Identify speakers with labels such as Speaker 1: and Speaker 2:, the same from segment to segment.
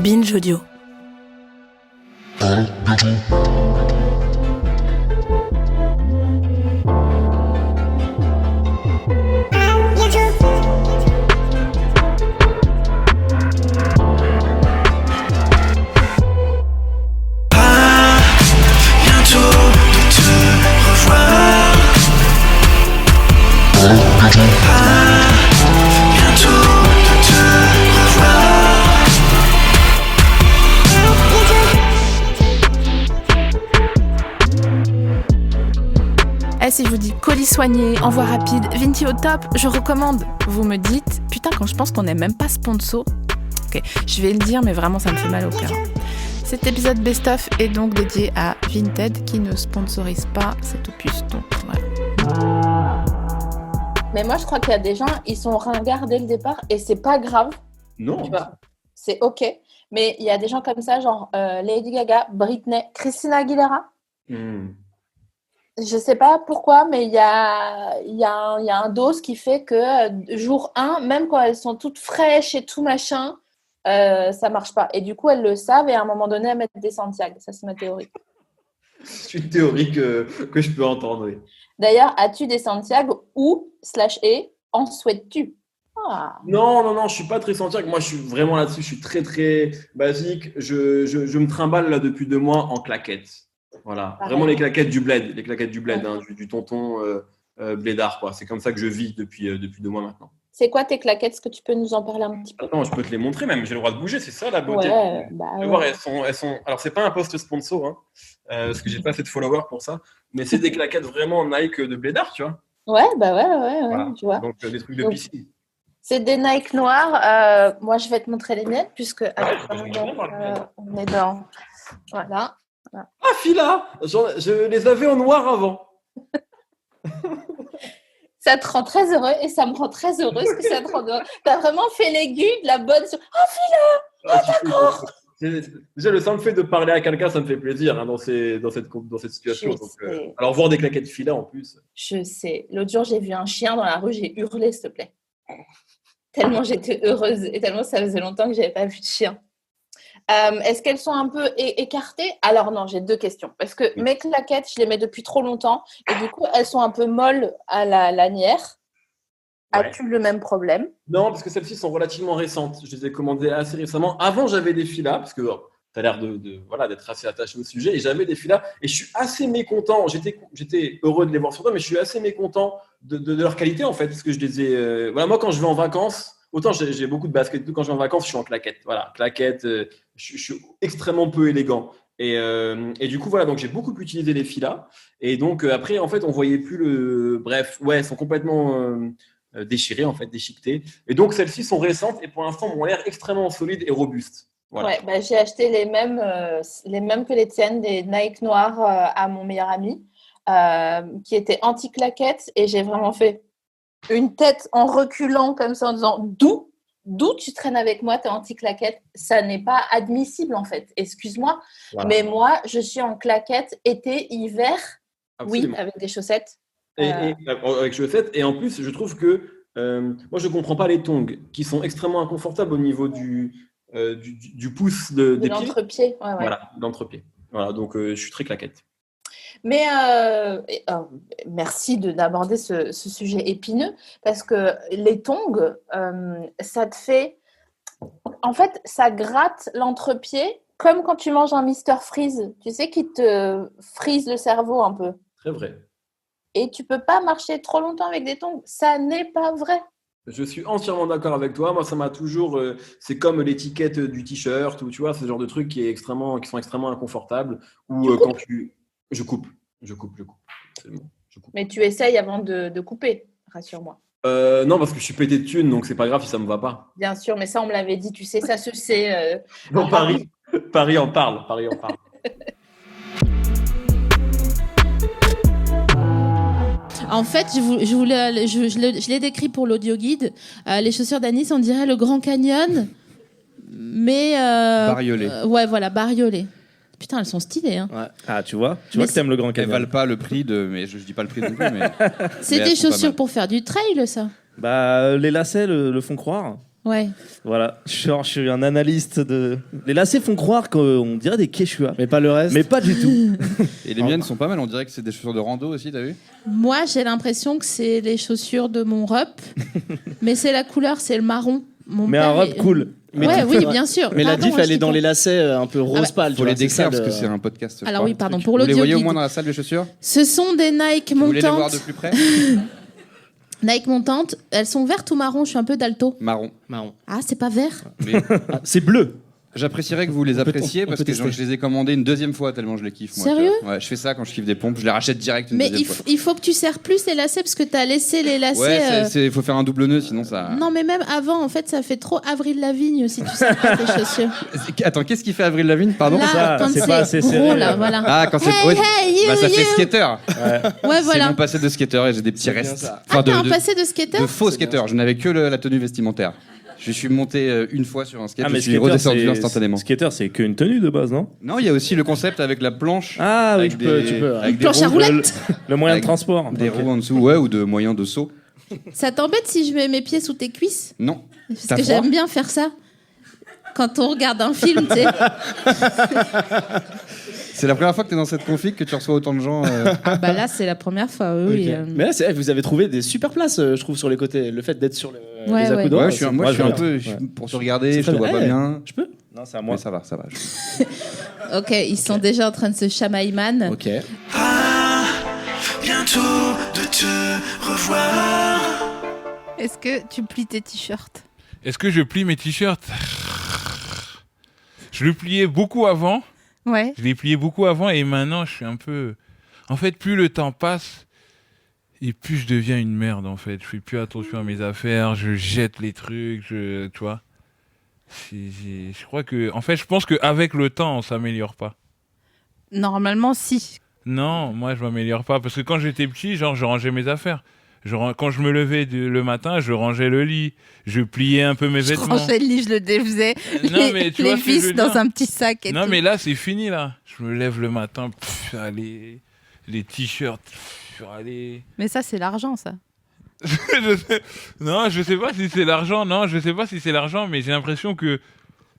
Speaker 1: Binge Audio. Si je vous dis colis soigné, envoi rapide, Vinti au top, je recommande. Vous me dites, putain, quand je pense qu'on n'est même pas sponsor. Ok, je vais le dire, mais vraiment, ça me fait mal au cœur. Cet épisode best-of est donc dédié à Vinted, qui ne sponsorise pas cet opus. Donc voilà.
Speaker 2: Mais moi, je crois qu'il y a des gens, ils sont ringards dès le départ, et c'est pas grave.
Speaker 3: Non.
Speaker 2: Tu vois, c'est ok. Mais il y a des gens comme ça, genre Lady Gaga, Britney, Christina Aguilera. Je sais pas pourquoi, mais il y a un dos qui fait que jour 1, même quand elles sont toutes fraîches et tout machin, ça marche pas. Et du coup, elles le savent et à un moment donné, elles mettent des Santiago. Ça, c'est ma théorie.
Speaker 3: C'est une théorie que je peux entendre, oui.
Speaker 2: D'ailleurs, as-tu des Santiago ou en souhaites-tu?
Speaker 3: Non, je suis pas très Santiago. Moi, je suis vraiment là-dessus. Je suis très, très basique. Je me trimballe là depuis 2 mois en claquettes. Voilà,
Speaker 2: pareil.
Speaker 3: Vraiment les claquettes du bled, hein, du tonton blédard, quoi. C'est comme ça que je vis depuis 2 mois maintenant.
Speaker 2: C'est quoi tes claquettes? Est-ce que tu peux nous en parler un petit peu?
Speaker 3: Attends, je peux te les montrer même, j'ai le droit de bouger, c'est ça la beauté.
Speaker 2: Ouais,
Speaker 3: Tu vois, elles sont... Alors, c'est pas un post sponsor, hein, parce que j'ai pas assez de followers pour ça, mais c'est des claquettes vraiment Nike de blédard, tu vois.
Speaker 2: Ouais,
Speaker 3: Voilà.
Speaker 2: tu vois.
Speaker 3: Donc, des trucs de piscine.
Speaker 2: C'est des Nike noirs. Moi, je vais te montrer les miennes, puisque on est dans... Voilà.
Speaker 3: Ah, Fila, je les avais en noir avant.
Speaker 2: Ça te rend très heureux et ça me rend très heureuse que ça te rende heureux. T'as vraiment fait l'aiguille de la bonne... Oh, Fila! Oh, d'accord!
Speaker 3: Déjà, le simple fait de parler à quelqu'un, ça me fait plaisir hein, dans cette situation. Donc, alors, voir des claquettes Fila en plus.
Speaker 2: Je sais. L'autre jour, j'ai vu un chien dans la rue, j'ai hurlé, s'il te plaît. Tellement j'étais heureuse et tellement ça faisait longtemps que je n'avais pas vu de chien. Est-ce qu'elles sont un peu écartées? Alors non, j'ai 2 questions. Parce que mes claquettes, je les mets depuis trop longtemps et du coup, elles sont un peu molles à la lanière. Ouais. As-tu le même problème?
Speaker 3: Non, parce que celles-ci sont relativement récentes. Je les ai commandées assez récemment. Avant, j'avais des filas, parce que tu as l'air d'être assez attaché au sujet, et j'avais des filas. Et je suis assez mécontent. J'étais heureux de les voir sur toi, mais je suis assez mécontent de leur qualité, en fait, parce que je les ai... moi, quand je vais en vacances, autant j'ai beaucoup de baskets, quand je vais en vacances, je suis en claquettes. Voilà, claquettes, je suis extrêmement peu élégant. Et du coup, voilà, donc j'ai beaucoup utilisé les filas. Et donc, après, en fait, on voyait plus le... Bref, ouais, elles sont complètement... déchirées, en fait, déchiquetées. Et donc, celles-ci sont récentes et pour l'instant, ont l'air extrêmement solides et robustes. Voilà.
Speaker 2: Ouais, j'ai acheté les mêmes que les tiennes, des Nike noirs à mon meilleur ami, qui étaient anti-claquettes, et j'ai vraiment fait une tête en reculant comme ça en disant d'où tu traînes avec moi, t'es anti-claquettes? Ça n'est pas admissible, en fait. Excuse-moi, voilà. Mais moi, je suis en claquettes été, hiver. Absolument. Oui, avec des chaussettes.
Speaker 3: Avec chaussettes, et en plus je trouve que moi je comprends pas les tongs qui sont extrêmement inconfortables au niveau du pouce des pieds.
Speaker 2: L'entrepied, ouais.
Speaker 3: Voilà, l'entrepied. Voilà, donc je suis très claquette.
Speaker 2: Mais merci d'aborder ce sujet épineux, parce que les tongs, ça te fait... En fait, ça gratte l'entrepied comme quand tu manges un Mr Freeze, tu sais, qui te frise le cerveau un peu.
Speaker 3: Très vrai.
Speaker 2: Et tu peux pas marcher trop longtemps avec des tongs. Ça n'est pas vrai.
Speaker 3: Je suis entièrement d'accord avec toi. Moi, ça m'a toujours... c'est comme l'étiquette du t-shirt, ou tu vois, ce genre de trucs qui sont extrêmement inconfortables. Ou quand tu... Je coupe. C'est bon, je coupe.
Speaker 2: Mais tu essayes avant de couper, rassure-moi.
Speaker 3: Non, parce que je suis pété de thunes, donc c'est pas grave si ça me va pas.
Speaker 2: Bien sûr, mais ça, on me l'avait dit, tu sais, ça se sait.
Speaker 3: Bon, Paris en parle.
Speaker 4: En fait, je l'ai décrit pour l'audio guide. Les chaussures d'Anis, on dirait le Grand Canyon, mais
Speaker 5: bariolé.
Speaker 4: Ouais, voilà, bariolé. Putain, elles sont stylées. Hein.
Speaker 5: Ouais. Ah, tu vois que t'aimes le Grand Canyon.
Speaker 6: Elles valent pas le prix mais je dis pas le prix non plus. Mais
Speaker 4: c'est des chaussures pour faire du trail, ça.
Speaker 5: Bah, les lacets le font croire.
Speaker 4: Ouais.
Speaker 5: Voilà, je suis un analyste de. Les lacets font croire qu'on dirait des Quechua.
Speaker 7: Mais pas le reste.
Speaker 5: Mais pas du tout.
Speaker 6: Et les miennes sont pas mal, on dirait que c'est des chaussures de rando aussi, t'as vu?
Speaker 4: Moi, j'ai l'impression que c'est les chaussures de mon rep, mais c'est la couleur, c'est le marron. Mon
Speaker 5: Mais
Speaker 4: père
Speaker 5: un robe
Speaker 4: est-
Speaker 5: cool.
Speaker 7: Mais
Speaker 4: Ouais,
Speaker 7: tu-
Speaker 4: oui, bien sûr.
Speaker 7: Mais la
Speaker 4: Pardon,
Speaker 7: diff,
Speaker 4: je
Speaker 7: elle est
Speaker 4: dis
Speaker 7: dans
Speaker 4: pas.
Speaker 7: les lacets un peu rose
Speaker 4: Ah bah,
Speaker 7: pâle. tu
Speaker 6: Faut les
Speaker 7: vois, c'est
Speaker 6: décrire
Speaker 7: ça,
Speaker 6: parce
Speaker 7: le-
Speaker 6: que c'est un podcast. je
Speaker 4: Alors
Speaker 6: crois.
Speaker 4: oui, pardon,
Speaker 6: Tu-
Speaker 4: pour
Speaker 6: Vous les
Speaker 4: l'audio
Speaker 6: voyez au
Speaker 4: guide.
Speaker 6: moins dans la salle, les chaussures?
Speaker 4: Ce sont des Nike
Speaker 6: Vous voulez les voir
Speaker 4: montantes.
Speaker 6: de plus près?
Speaker 4: Nike montantes. Elles sont vertes ou marron? Je suis un peu dalto.
Speaker 6: Marron.
Speaker 7: Marron.
Speaker 4: Ah, c'est pas vert?
Speaker 6: Mais
Speaker 7: Ah, c'est bleu.
Speaker 6: j'apprécierais que vous les
Speaker 7: On peut-
Speaker 6: appréciez
Speaker 7: on
Speaker 6: parce
Speaker 7: peut
Speaker 6: que
Speaker 7: tester.
Speaker 6: je les ai commandés une deuxième fois tellement je les kiffe. Moi,
Speaker 4: Sérieux?
Speaker 6: tu vois. Ouais, je fais ça quand je kiffe des pompes, je les rachète direct une
Speaker 4: Mais
Speaker 6: deuxième
Speaker 4: il,
Speaker 6: fois.
Speaker 4: il faut que tu serres plus les lacets parce que t'as laissé les lacets.
Speaker 6: Ouais, il faut faire un double nœud sinon ça.
Speaker 4: Non, mais même avant, en fait, ça fait trop Avril Lavigne si tu serres pas tes chaussures.
Speaker 6: Attends, qu'est-ce qui fait Avril Lavigne? Pardon?
Speaker 4: Là,
Speaker 5: ça,
Speaker 4: quand
Speaker 5: c'est pas assez
Speaker 4: gros,
Speaker 5: serré,
Speaker 4: là,
Speaker 5: là.
Speaker 4: voilà.
Speaker 6: Ah, quand c'est.
Speaker 4: Hey,
Speaker 6: ouais,
Speaker 4: hey, you,
Speaker 6: bah, ça fait
Speaker 4: you.
Speaker 6: skater.
Speaker 4: Ouais,
Speaker 6: C'est
Speaker 4: voilà.
Speaker 6: mon passé de skater et j'ai des petits
Speaker 7: C'est bien
Speaker 6: restes.
Speaker 7: ça.
Speaker 4: Ah, t'as un
Speaker 6: de
Speaker 4: passé de skater?
Speaker 6: faux
Speaker 7: C'est bien
Speaker 6: skater. Je n'avais que la tenue vestimentaire. Je suis monté une fois sur un skate, je suis
Speaker 5: skater,
Speaker 6: redescendu instantanément.
Speaker 5: Skater, c'est qu'une tenue de base, non?
Speaker 6: Non, il y a aussi le concept avec la planche.
Speaker 5: Ah oui,
Speaker 6: avec
Speaker 7: tu peux, ouais.
Speaker 6: avec des
Speaker 4: Planche à
Speaker 6: roues,
Speaker 4: roulettes.
Speaker 5: le moyen
Speaker 6: Avec
Speaker 5: de transport.
Speaker 6: des
Speaker 5: Ok.
Speaker 6: roues en dessous, ouais, ou de moyens de saut.
Speaker 4: Ça t'embête si je mets mes pieds sous tes cuisses?
Speaker 6: Non.
Speaker 4: Parce
Speaker 6: T'as
Speaker 4: que
Speaker 6: froid
Speaker 4: j'aime bien faire ça. Quand on regarde un film, tu sais.
Speaker 6: C'est la première fois que tu es dans cette config que tu reçois autant de gens.
Speaker 4: Ah bah là, c'est la première fois, oui.
Speaker 7: Ok. Mais là, c'est vrai, vous avez trouvé des super places, je trouve, sur les côtés. Le fait d'être sur
Speaker 4: Ouais,
Speaker 7: les
Speaker 4: ouais.
Speaker 7: accoudoirs.
Speaker 6: Ouais, je suis un, moi, je suis un peu.
Speaker 7: Ouais.
Speaker 6: Pour te regarder,
Speaker 7: C'est
Speaker 6: je te
Speaker 7: très
Speaker 6: vois
Speaker 7: bien.
Speaker 6: pas
Speaker 7: Eh,
Speaker 6: bien.
Speaker 7: Je peux.
Speaker 5: Non, c'est à
Speaker 6: Mais
Speaker 5: moi.
Speaker 6: ça va, ça va.
Speaker 4: Ok, ils sont déjà en train de se chamaïman.
Speaker 7: Ok.
Speaker 8: Bientôt de te revoir.
Speaker 1: Est-ce que tu plies tes t-shirts?
Speaker 9: Est-ce que je plie mes t-shirts? Je le pliais beaucoup avant.
Speaker 1: Ouais.
Speaker 9: Je l'ai plié beaucoup avant et maintenant je suis un peu. En fait, plus le temps passe et plus je deviens une merde en fait. Je fais plus attention à mes affaires, je jette les trucs, tu vois. Je crois que. En fait, je pense qu'avec le temps, on s'améliore pas.
Speaker 1: Normalement, si.
Speaker 9: Non, moi je m'améliore pas parce que quand j'étais petit, genre je rangeais mes affaires. Quand je me levais le matin, je rangeais le lit, je pliais un peu mes
Speaker 1: Je
Speaker 9: vêtements.
Speaker 1: rangeais le lit, je le défaisais.
Speaker 9: Non, mais tu vois
Speaker 1: les
Speaker 9: ce que je
Speaker 1: vis
Speaker 9: veux
Speaker 1: dans
Speaker 9: dire.
Speaker 1: un petit sac et
Speaker 9: Non
Speaker 1: tout.
Speaker 9: mais là c'est fini là. Je me lève le matin, allez, les t-shirts, allez.
Speaker 1: Mais ça, c'est l'argent, ça.
Speaker 9: Non, je sais pas si c'est l'argent. Non, je sais pas si c'est l'argent, mais j'ai l'impression que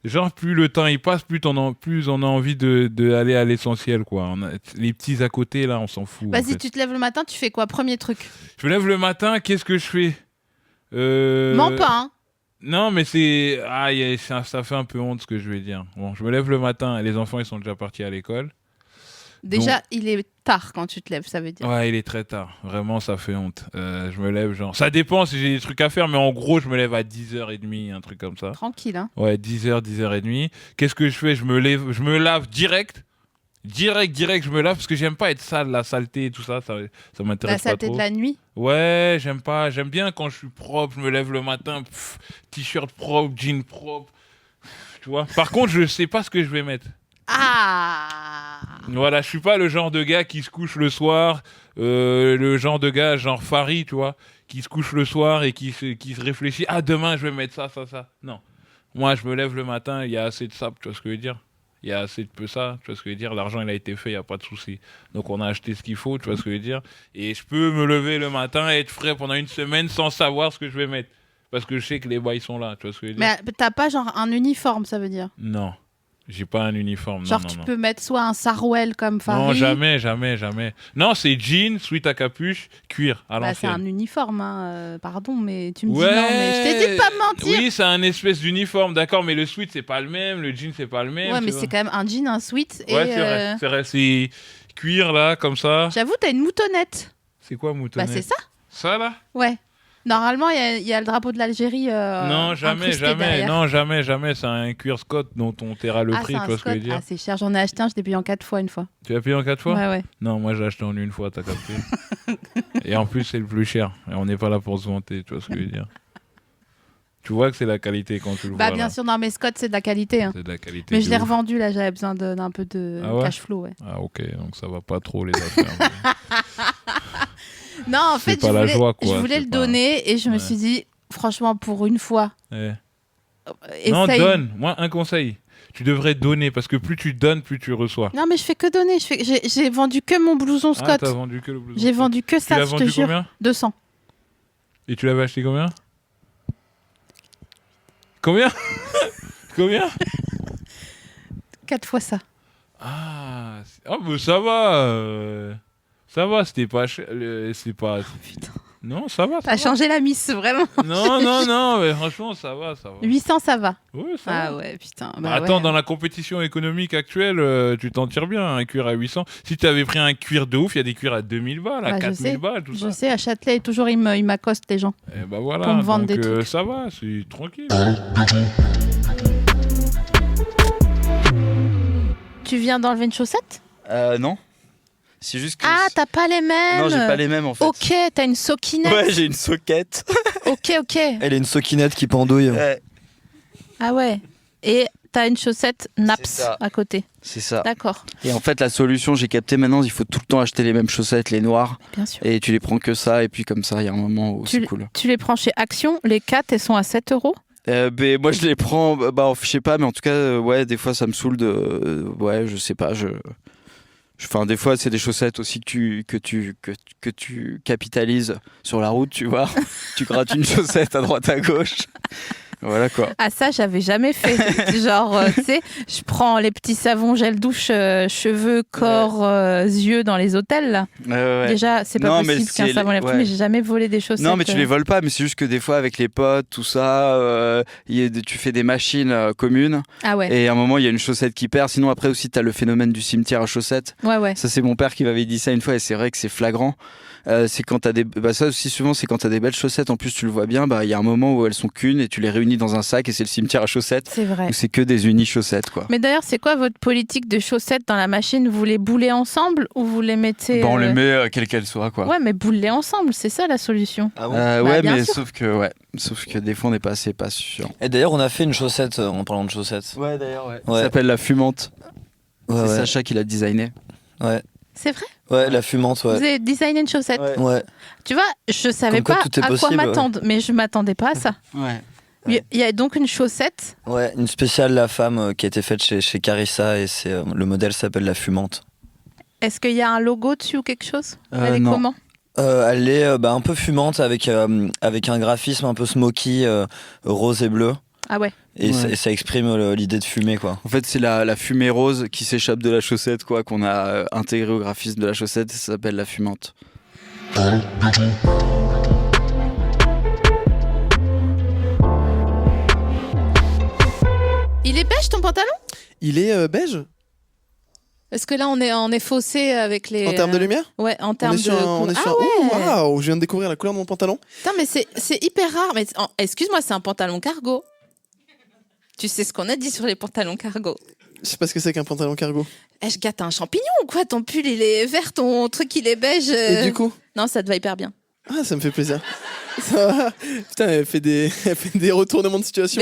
Speaker 9: genre plus le temps il passe, plus on a envie de aller à l'essentiel quoi. Les petits à côté là, on s'en fout. en
Speaker 1: Vas-y,
Speaker 9: fait.
Speaker 1: tu te lèves le matin, tu fais quoi? Premier truc.
Speaker 9: Je me lève le matin, qu'est-ce que je fais
Speaker 1: Mens pas, hein.
Speaker 9: Non, mais ça fait un peu honte ce que je vais dire. Bon, je me lève le matin, les enfants ils sont déjà partis à l'école.
Speaker 1: Déjà, il est tard quand tu te lèves, ça veut dire.
Speaker 9: Ouais, il est très tard. Vraiment, ça fait honte. Je me lève genre... Ça dépend si j'ai des trucs à faire, mais en gros, je me lève à 10h30, un truc comme ça.
Speaker 1: Tranquille, hein.
Speaker 9: Ouais, 10h, 10h30. Qu'est-ce que je fais? Je me lave direct. Direct, je me lave parce que j'aime pas être sale, la saleté et tout ça, ça m'intéresse
Speaker 1: La
Speaker 9: pas
Speaker 1: saleté
Speaker 9: trop.
Speaker 1: de la nuit.
Speaker 9: Ouais, j'aime pas. J'aime bien quand je suis propre, je me lève le matin, t-shirt propre, jean propre. Tu vois? Par contre, je sais pas ce que je vais mettre.
Speaker 1: Ah!
Speaker 9: Voilà, je suis pas le genre de gars qui se couche le soir, le genre de gars genre Farid, tu vois, qui se couche le soir et qui se réfléchit, ah demain je vais mettre ça. Non. Moi, je me lève le matin, il y a assez de ça, tu vois ce que je veux dire? Il y a assez de peu ça, tu vois ce que je veux dire? L'argent, il a été fait, il n'y a pas de souci. Donc, on a acheté ce qu'il faut, tu vois ce que je veux dire? Et je peux me lever le matin et être frais pendant une semaine sans savoir ce que je vais mettre. Parce que je sais que les bails sont là, tu vois ce que je veux dire?
Speaker 1: Mais t'as pas genre un uniforme, ça veut dire?
Speaker 9: Non. J'ai pas un uniforme.
Speaker 1: Genre,
Speaker 9: non,
Speaker 1: tu
Speaker 9: non.
Speaker 1: peux mettre soit un sarouel comme Farid.
Speaker 9: Non, jamais. Non, c'est jean, sweat à capuche, cuir, à
Speaker 1: Bah, c'est
Speaker 9: l'ancienne.
Speaker 1: un uniforme, hein. Pardon, mais tu me dis
Speaker 9: Ouais.
Speaker 1: non, mais je t'ai dit de pas me mentir.
Speaker 9: Oui, c'est un espèce d'uniforme, d'accord, mais le sweat, c'est pas le même, le jean, c'est pas le même.
Speaker 1: Ouais,
Speaker 9: tu
Speaker 1: mais
Speaker 9: vois.
Speaker 1: c'est quand même un jean, un sweat.
Speaker 9: Ouais,
Speaker 1: et
Speaker 9: c'est vrai, c'est cuir, là, comme ça.
Speaker 1: J'avoue, t'as une moutonnette.
Speaker 9: C'est quoi, moutonnet?
Speaker 1: Bah, c'est ça.
Speaker 9: Ça, là?
Speaker 1: Ouais. Normalement, il y a le drapeau de l'Algérie.
Speaker 9: Non, jamais. Non, jamais. C'est un cuir Scott dont on taira le prix,
Speaker 1: c'est
Speaker 9: tu
Speaker 1: un
Speaker 9: vois ce que je veux
Speaker 1: Scott.
Speaker 9: dire.
Speaker 1: Ah, c'est cher. J'en ai acheté un, je l'ai payé en 4 fois une fois.
Speaker 9: Tu l'as payé en 4 fois?
Speaker 1: Ouais.
Speaker 9: Non, moi, j'ai acheté en une fois, t'as capté. Et en plus, c'est le plus cher. Et on n'est pas là pour se vanter, tu vois ce que je veux dire. Tu vois que c'est la qualité quand tu le
Speaker 1: Bah,
Speaker 9: vois.
Speaker 1: bien
Speaker 9: là.
Speaker 1: sûr, non, mais Scott, c'est de la qualité. Hein.
Speaker 9: C'est de la qualité.
Speaker 1: Mais je
Speaker 9: de
Speaker 1: l'ai
Speaker 9: ouf.
Speaker 1: revendu, là, j'avais besoin d'un peu de
Speaker 9: Ah ouais
Speaker 1: cash flow. Ouais.
Speaker 9: Ah, ok, donc ça va pas trop, les affaires.
Speaker 1: Non, en
Speaker 9: C'est
Speaker 1: fait,
Speaker 9: pas
Speaker 1: je
Speaker 9: la
Speaker 1: voulais,
Speaker 9: joie, quoi,
Speaker 1: je voulais
Speaker 9: c'est
Speaker 1: le
Speaker 9: pas-
Speaker 1: donner et je me
Speaker 9: Ouais.
Speaker 1: suis dit, franchement, pour une fois,
Speaker 9: Ouais. Non,
Speaker 1: essaye.
Speaker 9: donne. Moi, un conseil. Tu devrais donner parce que plus tu donnes, plus tu reçois.
Speaker 1: Non, mais je fais que donner. J'ai vendu que mon blouson
Speaker 9: Ah,
Speaker 1: Scott.
Speaker 9: t'as vendu que le blouson.
Speaker 1: J'ai vendu que
Speaker 9: Tu
Speaker 1: ça,
Speaker 9: l'as
Speaker 1: je te
Speaker 9: vendu
Speaker 1: jure.
Speaker 9: combien?
Speaker 1: 200.
Speaker 9: Et tu l'avais acheté combien? Combien
Speaker 1: 4 fois ça.
Speaker 9: Ah, mais ça va. Ça va, c'était pas cher. C'est pas.
Speaker 1: Putain.
Speaker 9: Non, ça va.
Speaker 1: T'as changé la miss, vraiment.
Speaker 9: Non, mais franchement, ça va.
Speaker 1: 800, ça va.
Speaker 9: Ouais, ça va.
Speaker 1: Ah ouais, putain.
Speaker 9: Attends, dans la compétition économique actuelle, tu t'en tires bien, un cuir à 800. Si tu avais pris un cuir de ouf, il y a des cuirs à 2000 balles, à 4000 balles, tout ça.
Speaker 1: Je sais, à Châtelet, toujours, il m'accoste les gens.
Speaker 9: Et bah voilà,
Speaker 1: pour me vendre
Speaker 9: donc,
Speaker 1: des trucs.
Speaker 9: ça va, c'est tranquille.
Speaker 1: Tu viens d'enlever une chaussette?
Speaker 10: Non. C'est juste que.
Speaker 1: Ah, t'as pas les mêmes?
Speaker 10: Non, j'ai pas les mêmes en fait.
Speaker 1: Ok, t'as une soquinette.
Speaker 10: Ouais, j'ai une soquette.
Speaker 1: Ok.
Speaker 11: Elle est une soquinette qui pendouille.
Speaker 10: Ouais.
Speaker 1: Ah ouais. Et t'as une chaussette Naps à côté.
Speaker 10: C'est ça.
Speaker 1: D'accord.
Speaker 10: Et en fait, la solution, j'ai capté maintenant, il faut tout le temps acheter les mêmes chaussettes, les noires.
Speaker 1: Bien sûr.
Speaker 10: Et tu les prends que ça, et puis comme ça, il y a un moment où c'est cool.
Speaker 1: Tu les prends chez Action, les 4, elles sont à 7 €.
Speaker 10: Moi, je les prends, je sais pas, mais en tout cas, ouais, des fois, ça me saoule de. Ouais, je sais pas, Enfin, des fois, c'est des chaussettes aussi que tu capitalises sur la route, tu vois. Tu grattes une chaussette à droite, à gauche. Voilà quoi.
Speaker 1: Ah, ça, j'avais jamais fait. Genre, tu sais, je prends les petits savons gel douche, cheveux, corps, yeux dans les hôtels, là.
Speaker 10: Ouais.
Speaker 1: Déjà, c'est pas possible qu'un savon lève tout, mais j'ai jamais volé des chaussettes.
Speaker 10: Non, mais tu les voles pas, mais c'est juste que des fois, avec les potes, tout ça, tu fais des machines communes.
Speaker 1: Ah ouais.
Speaker 10: Et à un moment, il y a une chaussette qui perd. Sinon, après aussi, t'as le phénomène du cimetière à chaussettes.
Speaker 1: Ouais.
Speaker 10: Ça, c'est mon père qui m'avait dit ça une fois, et c'est vrai que c'est flagrant. C'est quand t'as des. Ça aussi, souvent, c'est quand t'as des belles chaussettes. En plus, tu le vois bien, il y a un moment où elles sont qu'une et tu les réunis dans un sac et c'est le cimetière à chaussettes.
Speaker 1: C'est vrai.
Speaker 10: Où c'est que des unis chaussettes, quoi.
Speaker 1: Mais d'ailleurs, c'est quoi votre politique de chaussettes dans la machine? Vous les boulez ensemble ou vous les mettez.
Speaker 10: On les met quelles qu'elles soient, quoi.
Speaker 1: Ouais, mais boulez ensemble, c'est ça la solution.
Speaker 11: Ah bon
Speaker 10: ouais,
Speaker 1: bien
Speaker 10: mais
Speaker 1: sûr.
Speaker 10: sauf que des fois, on n'est pas assez patient.
Speaker 11: Et d'ailleurs, on a fait une chaussette en parlant de chaussettes.
Speaker 10: Ouais, d'ailleurs, ouais. Ça s'appelle la fumante.
Speaker 11: Ouais,
Speaker 10: c'est Sacha qui l'a designé.
Speaker 11: Ouais.
Speaker 1: C'est vrai?
Speaker 11: Ouais, la fumante, ouais.
Speaker 1: Vous avez designé une chaussette?
Speaker 11: Ouais.
Speaker 1: Tu vois, je savais
Speaker 11: Comme quoi,
Speaker 1: pas
Speaker 11: tout est
Speaker 1: à quoi
Speaker 11: possible,
Speaker 1: m'attendre, mais je m'attendais pas à ça.
Speaker 10: Ouais.
Speaker 1: Il y a donc une chaussette.
Speaker 11: Ouais, une spéciale La Femme qui a été faite chez Carissa et le modèle s'appelle la fumante.
Speaker 1: Est-ce qu'il y a un logo dessus ou quelque chose? Elle est
Speaker 10: non.
Speaker 1: comment?
Speaker 11: Elle est un peu fumante avec un graphisme un peu smoky, rose et bleu.
Speaker 1: Ah ouais.
Speaker 11: Et ça exprime l'idée de fumer, quoi.
Speaker 10: En fait, c'est la fumée rose qui s'échappe de la chaussette, quoi, qu'on a intégré au graphisme de la chaussette. Ça s'appelle la fumante.
Speaker 1: Il est beige ton pantalon?
Speaker 12: Il est beige?
Speaker 1: Est-ce que là on est faussé avec les.
Speaker 12: En termes de lumière?
Speaker 1: Ouais, en termes de.
Speaker 12: On est sur
Speaker 1: Ah ouais.
Speaker 12: Oh, waouh, je viens de découvrir la couleur de mon pantalon.
Speaker 1: Putain, mais c'est hyper rare. Mais excuse-moi, c'est un pantalon cargo. Tu sais ce qu'on a dit sur les pantalons cargo?
Speaker 12: Je sais pas ce que c'est qu'un pantalon cargo.
Speaker 1: Je gâte un champignon ou quoi? Ton pull il est vert, ton truc il est beige.
Speaker 12: Et du coup?
Speaker 1: Non, ça te va hyper bien.
Speaker 12: Ah, ça me fait plaisir. Ça va. Putain, elle fait des retournements de situation.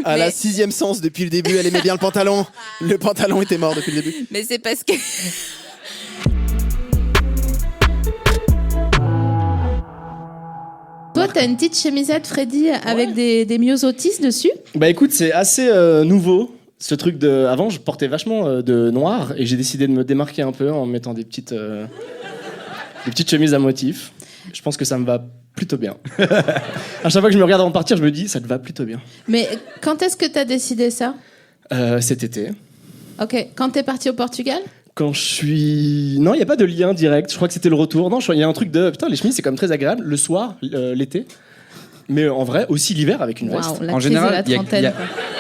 Speaker 12: À la 6e sens depuis le début, elle aimait bien le pantalon. Le pantalon était mort depuis le début.
Speaker 1: Mais c'est parce que. Toi, t'as une petite chemisette, Freddy, avec des myosotis dessus.
Speaker 7: Bah écoute, c'est assez nouveau. Ce truc de. Avant, je portais vachement de noir et j'ai décidé de me démarquer un peu en mettant des petites chemises à motifs. Je pense que ça me va plutôt bien. À chaque fois que je me regarde avant de partir, je me dis, ça te va plutôt bien.
Speaker 1: Mais quand est-ce que t'as décidé ça?
Speaker 7: Cet été.
Speaker 1: Ok, quand t'es parti au Portugal?
Speaker 7: Quand je suis... Non, il n'y a pas de lien direct. Je crois que c'était le retour. Non, il y a un truc de... Putain, les chemises, c'est quand même très agréable. Le soir, l'été. Mais en vrai, aussi l'hiver avec une veste.
Speaker 1: La crise de la trentaine.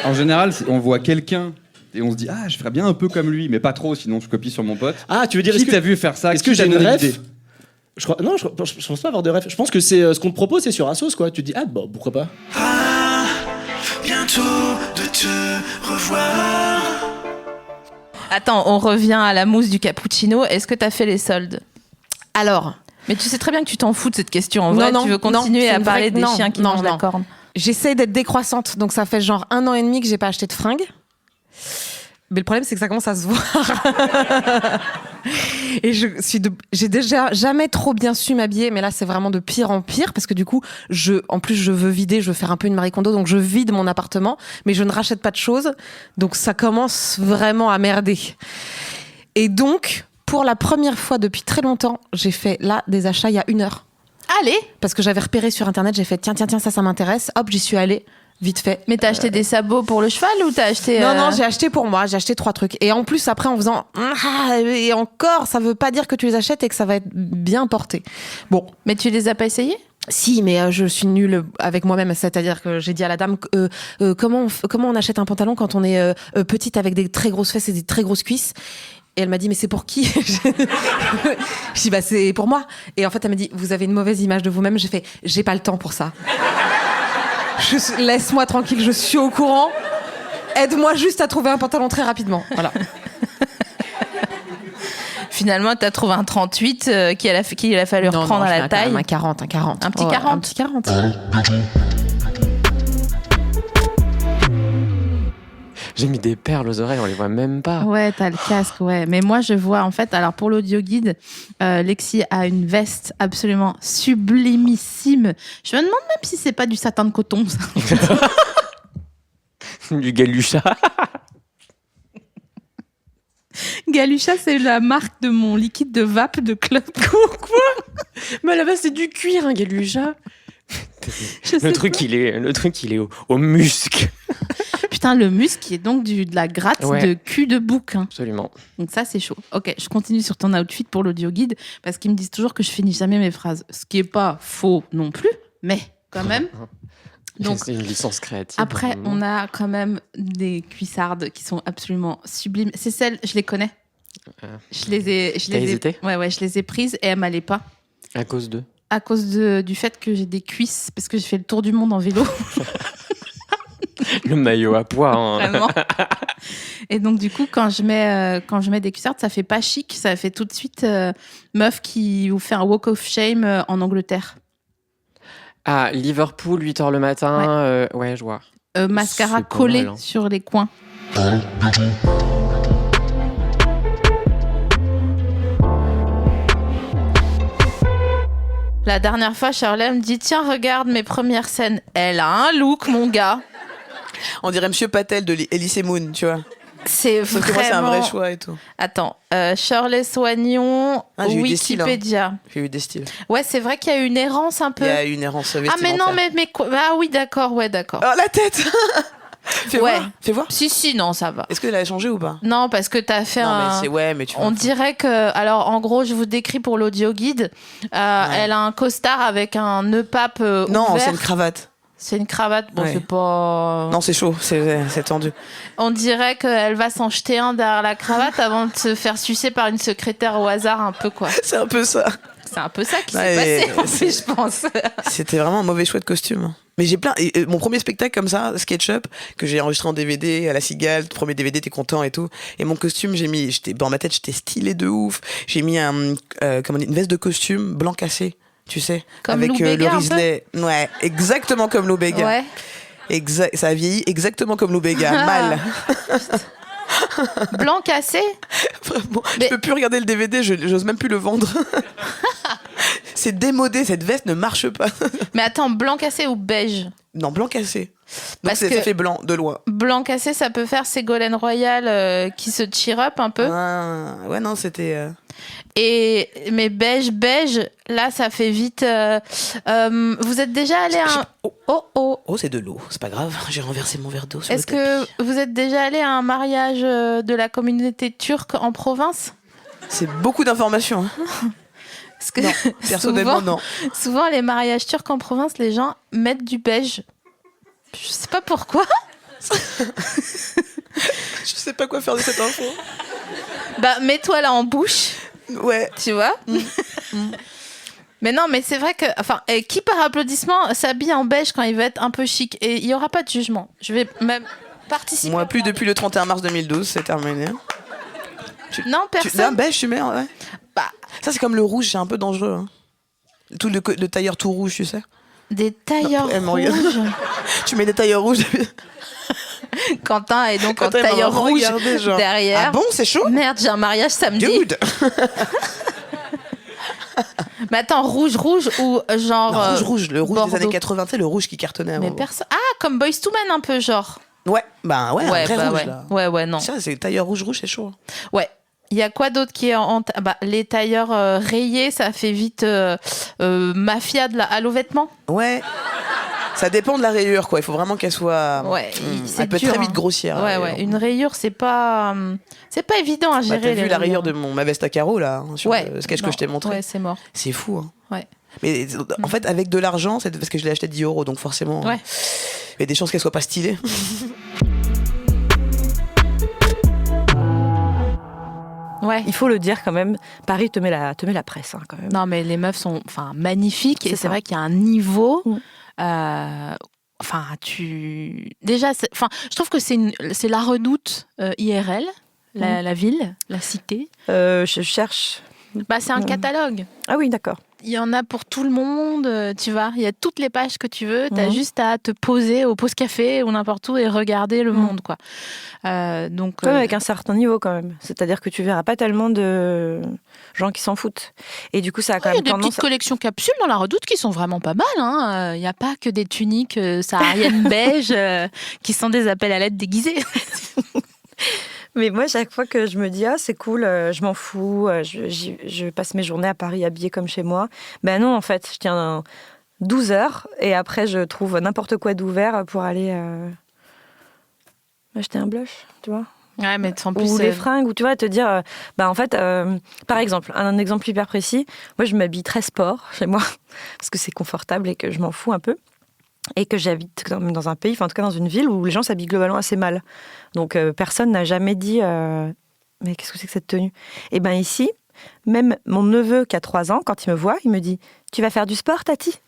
Speaker 6: En général, on voit quelqu'un et on se dit, ah, je ferais bien un peu comme lui, mais pas trop, sinon je copie sur mon pote.
Speaker 7: Ah, tu veux dire...
Speaker 6: Qui t'a vu faire ça?
Speaker 7: Est-ce que j'ai une ref? Non, je pense pas avoir de ref. Je pense que c'est ce qu'on te propose, c'est sur Asos, quoi. Tu te dis, ah, bon, pourquoi pas.
Speaker 8: Ah, bientôt de te revoir.
Speaker 1: Attends, on revient à la mousse du cappuccino. Est-ce que t'as fait les soldes?
Speaker 13: Alors.
Speaker 1: Mais tu sais très bien que tu t'en fous de cette question. En vrai, tu veux continuer à parler des chiens qui mangent la corne.
Speaker 13: J'essaie d'être décroissante, donc ça fait genre 1 an et demi que j'ai pas acheté de fringues. Mais le problème, c'est que ça commence à se voir. Et j'ai déjà jamais trop bien su m'habiller, mais là, c'est vraiment de pire en pire, parce que du coup, en plus, je veux vider, je veux faire un peu une Marie Kondo, donc je vide mon appartement, mais je ne rachète pas de choses, donc ça commence vraiment à merder. Et donc, pour la première fois depuis très longtemps, j'ai fait là des achats il y a 1 heure.
Speaker 1: Allez!
Speaker 13: Parce que j'avais repéré sur Internet, j'ai fait tiens, ça m'intéresse, hop, j'y suis allée. vite fait.
Speaker 1: Mais t'as acheté des sabots pour le cheval ou t'as acheté...
Speaker 13: Non, j'ai acheté pour moi, j'ai acheté 3 trucs. Et en plus, après, en faisant... Et encore, ça veut pas dire que tu les achètes et que ça va être bien porté. Bon.
Speaker 1: Mais tu les as pas essayés ?
Speaker 13: Si, mais je suis nulle avec moi-même. C'est-à-dire que j'ai dit à la dame, comment on achète un pantalon quand on est petite avec des très grosses fesses et des très grosses cuisses ? Et elle m'a dit, mais c'est pour qui ? Je dis, bah c'est pour moi. Et en fait, elle m'a dit, vous avez une mauvaise image de vous-même. J'ai fait, j'ai pas le temps pour ça. Laisse-moi tranquille, je suis au courant. Aide-moi juste à trouver un pantalon très rapidement. Voilà.
Speaker 1: Finalement, t'as trouvé un 38 qu'il a fallu reprendre à la taille.
Speaker 13: Un 40.
Speaker 1: Un petit 40.
Speaker 13: Un petit 40.
Speaker 14: J'ai mis des perles aux oreilles, on les voit même pas.
Speaker 1: Ouais, t'as le casque, ouais. Mais moi, je vois, en fait, alors pour l'audio guide, Lexi a une veste absolument sublimissime. Je me demande même si c'est pas du satin de coton, ça.
Speaker 14: Du Galucha.
Speaker 1: Galucha, c'est la marque de mon liquide de vape de club.
Speaker 14: Quoi ? Mais là-bas, c'est du cuir, un Galucha. Le truc, il est au musc.
Speaker 1: Putain, le musc qui est donc de la gratte de cul de bouc. Hein.
Speaker 14: Absolument.
Speaker 1: Donc ça, c'est chaud. Ok, je continue sur ton outfit pour l'audio guide parce qu'ils me disent toujours que je finis jamais mes phrases. Ce qui est pas faux non plus, mais quand même.
Speaker 14: Donc, c'est une licence créative.
Speaker 1: Après, on a quand même des cuissardes qui sont absolument sublimes. C'est celles, je les connais. Je les ai prises et elles m'allaient pas.
Speaker 14: À cause de
Speaker 1: du fait que j'ai des cuisses, parce que j'ai fait le tour du monde en vélo.
Speaker 14: Le maillot à pois. Hein.
Speaker 1: Vraiment. Et donc, du coup, quand je mets des cuissardes, ça fait pas chic. Ça fait tout de suite meuf qui vous fait un walk of shame en Angleterre.
Speaker 14: Ah, Liverpool, 8h le matin. Ouais, je vois.
Speaker 1: Mascara collé sur les coins. La dernière fois, Shirley me dit « Tiens, regarde mes premières scènes. » Elle a un look, mon gars.
Speaker 12: On dirait Monsieur Patel de Elise Moon, tu vois.
Speaker 1: C'est
Speaker 12: Sauf
Speaker 1: vraiment...
Speaker 12: que moi, c'est un vrai choix et tout.
Speaker 1: Attends, Shirley Soignon,
Speaker 12: j'ai
Speaker 1: Wikipédia.
Speaker 12: J'ai eu des styles.
Speaker 1: Ouais, c'est vrai qu'il y a une errance un peu.
Speaker 12: Il y a une errance vestimentaire.
Speaker 1: Ah, mais non, mais quoi ? Ah oui, d'accord.
Speaker 12: Oh, la tête Fais voir.
Speaker 1: Si, non, ça va.
Speaker 12: Est-ce qu'elle a changé ou pas ?
Speaker 1: Non, parce que t'as fait
Speaker 12: mais tu vois.
Speaker 1: On dirait que... Alors, en gros, je vous décris pour l'audio guide. Elle a un costard avec un nœud pape
Speaker 12: Non,
Speaker 1: ouvert.
Speaker 12: c'est une cravate.
Speaker 1: C'est une cravate, bon, c'est pas...
Speaker 12: Non, c'est chaud, c'est tendu.
Speaker 1: On dirait qu'elle va s'en jeter un derrière la cravate avant de se faire sucer par une secrétaire au hasard, un peu, quoi.
Speaker 12: C'est un peu ça.
Speaker 1: C'est un peu ça qui s'est passé, en plus, je pense.
Speaker 12: C'était vraiment un mauvais choix de costume. Mais j'ai plein... Et mon premier spectacle comme ça, SketchUp, que j'ai enregistré en DVD à la Cigale, premier DVD, t'es content et tout. Et mon costume, dans ma tête, j'étais stylé de ouf. J'ai mis une veste de costume blanc cassé. Tu sais,
Speaker 1: comme
Speaker 12: avec
Speaker 1: le
Speaker 12: Risley. Ouais, exactement comme Lou Béga.
Speaker 1: Ouais.
Speaker 12: Ça a vieilli exactement comme Lou Béga. Mal.
Speaker 1: Blanc cassé.
Speaker 12: Vraiment, je peux plus regarder le DVD, j'ose même plus le vendre. C'est démodé, cette veste ne marche pas.
Speaker 1: Mais attends, blanc cassé ou beige ?
Speaker 12: Non, blanc cassé.
Speaker 1: Donc
Speaker 12: ça fait blanc, de loin.
Speaker 1: Blanc cassé, ça peut faire Ségolène Royal qui se cheer up un peu.
Speaker 12: Ouais, non, c'était...
Speaker 1: Mais beige, là, ça fait vite... vous êtes déjà allé à un...
Speaker 12: Oh, c'est de l'eau, c'est pas grave, j'ai renversé mon verre d'eau sur
Speaker 1: Est-ce que vous êtes déjà allé à un mariage de la communauté turque en province ?
Speaker 12: C'est beaucoup d'informations.
Speaker 1: Parce que
Speaker 12: non, personnellement, non.
Speaker 1: Souvent, les mariages turcs en province, les gens mettent du beige. Je sais pas pourquoi.
Speaker 12: Je sais pas quoi faire de cette info.
Speaker 1: Bah, mets-toi là en bouche.
Speaker 12: Ouais.
Speaker 1: Tu vois Mais non, mais c'est vrai que... Enfin, qui par applaudissement s'habille en beige quand il veut être un peu chic ? Et il n'y aura pas de jugement. Je vais même participer.
Speaker 12: Moi, plus depuis le 31 mars 2012, c'est terminé.
Speaker 1: Non, personne.
Speaker 12: Un beige, tu mets, ouais.
Speaker 1: Bah.
Speaker 12: Ça, c'est comme le rouge, c'est un peu dangereux. Hein. Tout le tailleur tout rouge, tu sais.
Speaker 1: Des tailleurs rouges.
Speaker 12: Tu mets des tailleurs rouges.
Speaker 1: Quentin est donc en tailleur rouge derrière.
Speaker 12: Ah bon, c'est chaud ?
Speaker 1: Merde, j'ai un mariage samedi.
Speaker 12: Dude.
Speaker 1: Mais attends, rouge ou genre...
Speaker 12: Non, rouge, le rouge
Speaker 1: Bordeaux.
Speaker 12: des années 80, c'est le rouge qui cartonnait.
Speaker 1: Mais personne... Ah, comme Boyz II Men un peu, genre.
Speaker 12: Ouais, un vrai rouge, là.
Speaker 1: Ouais, non.
Speaker 12: Ça, c'est tailleur rouge, c'est chaud.
Speaker 1: Ouais. Il y a quoi d'autre qui est les tailleurs rayés, ça fait vite mafia à l'eau vêtements.
Speaker 12: Ouais. Ça dépend de la rayure, quoi. Il faut vraiment qu'elle soit. Elle peut très vite grossir.
Speaker 1: Ouais. Une rayure, c'est pas évident à gérer.
Speaker 12: T'as vu la rayure de ma veste à carreaux, là, sur le sketch que je t'ai montré.
Speaker 1: Ouais, c'est mort.
Speaker 12: C'est fou, hein.
Speaker 1: Ouais.
Speaker 12: Mais en fait, avec de l'argent, c'est parce que je l'ai acheté 10 €, donc forcément, il y a des chances qu'elle soit pas stylée.
Speaker 1: Ouais.
Speaker 15: Il faut le dire quand même, Paris te met la presse, hein, quand même.
Speaker 1: Non, mais les meufs sont magnifiques, et c'est vrai qu'il y a un niveau. Déjà, je trouve que c'est la Redoute IRL, la ville, la cité.
Speaker 15: Je cherche.
Speaker 1: C'est un catalogue.
Speaker 15: Ah oui, d'accord.
Speaker 1: Il y en a pour tout le monde, tu vois. Il y a toutes les pages que tu veux. Tu as juste à te poser au pause café ou n'importe où et regarder le monde, quoi.
Speaker 15: Avec un certain niveau, quand même. C'est-à-dire que tu verras pas tellement de gens qui s'en foutent. Et du coup, ça a quand même tendance...
Speaker 1: Il y a des petites collections capsules dans la Redoute qui sont vraiment pas mal. Hein. Il n'y a pas que des tuniques sahariennes beige qui sont des appels à l'aide déguisés.
Speaker 15: Mais moi, chaque fois que je me dis « Ah, c'est cool, je m'en fous, je passe mes journées à Paris habillée comme chez moi », ben non, en fait, je tiens 12 heures et après, je trouve n'importe quoi d'ouvert pour aller acheter un blush, tu vois.
Speaker 1: Ouais, mais en plus,
Speaker 15: ou les fringues, ou tu vois, te dire... en fait, par exemple, un exemple hyper précis, moi, je m'habille très sport chez moi parce que c'est confortable et que je m'en fous un peu. Et que j'habite dans un pays, en tout cas dans une ville où les gens s'habillent globalement assez mal. Donc personne n'a jamais dit mais qu'est-ce que c'est que cette tenue ? Et bien ici, même mon neveu qui a 3 ans, quand il me voit, il me dit « Tu vas faire du sport, Tati ?»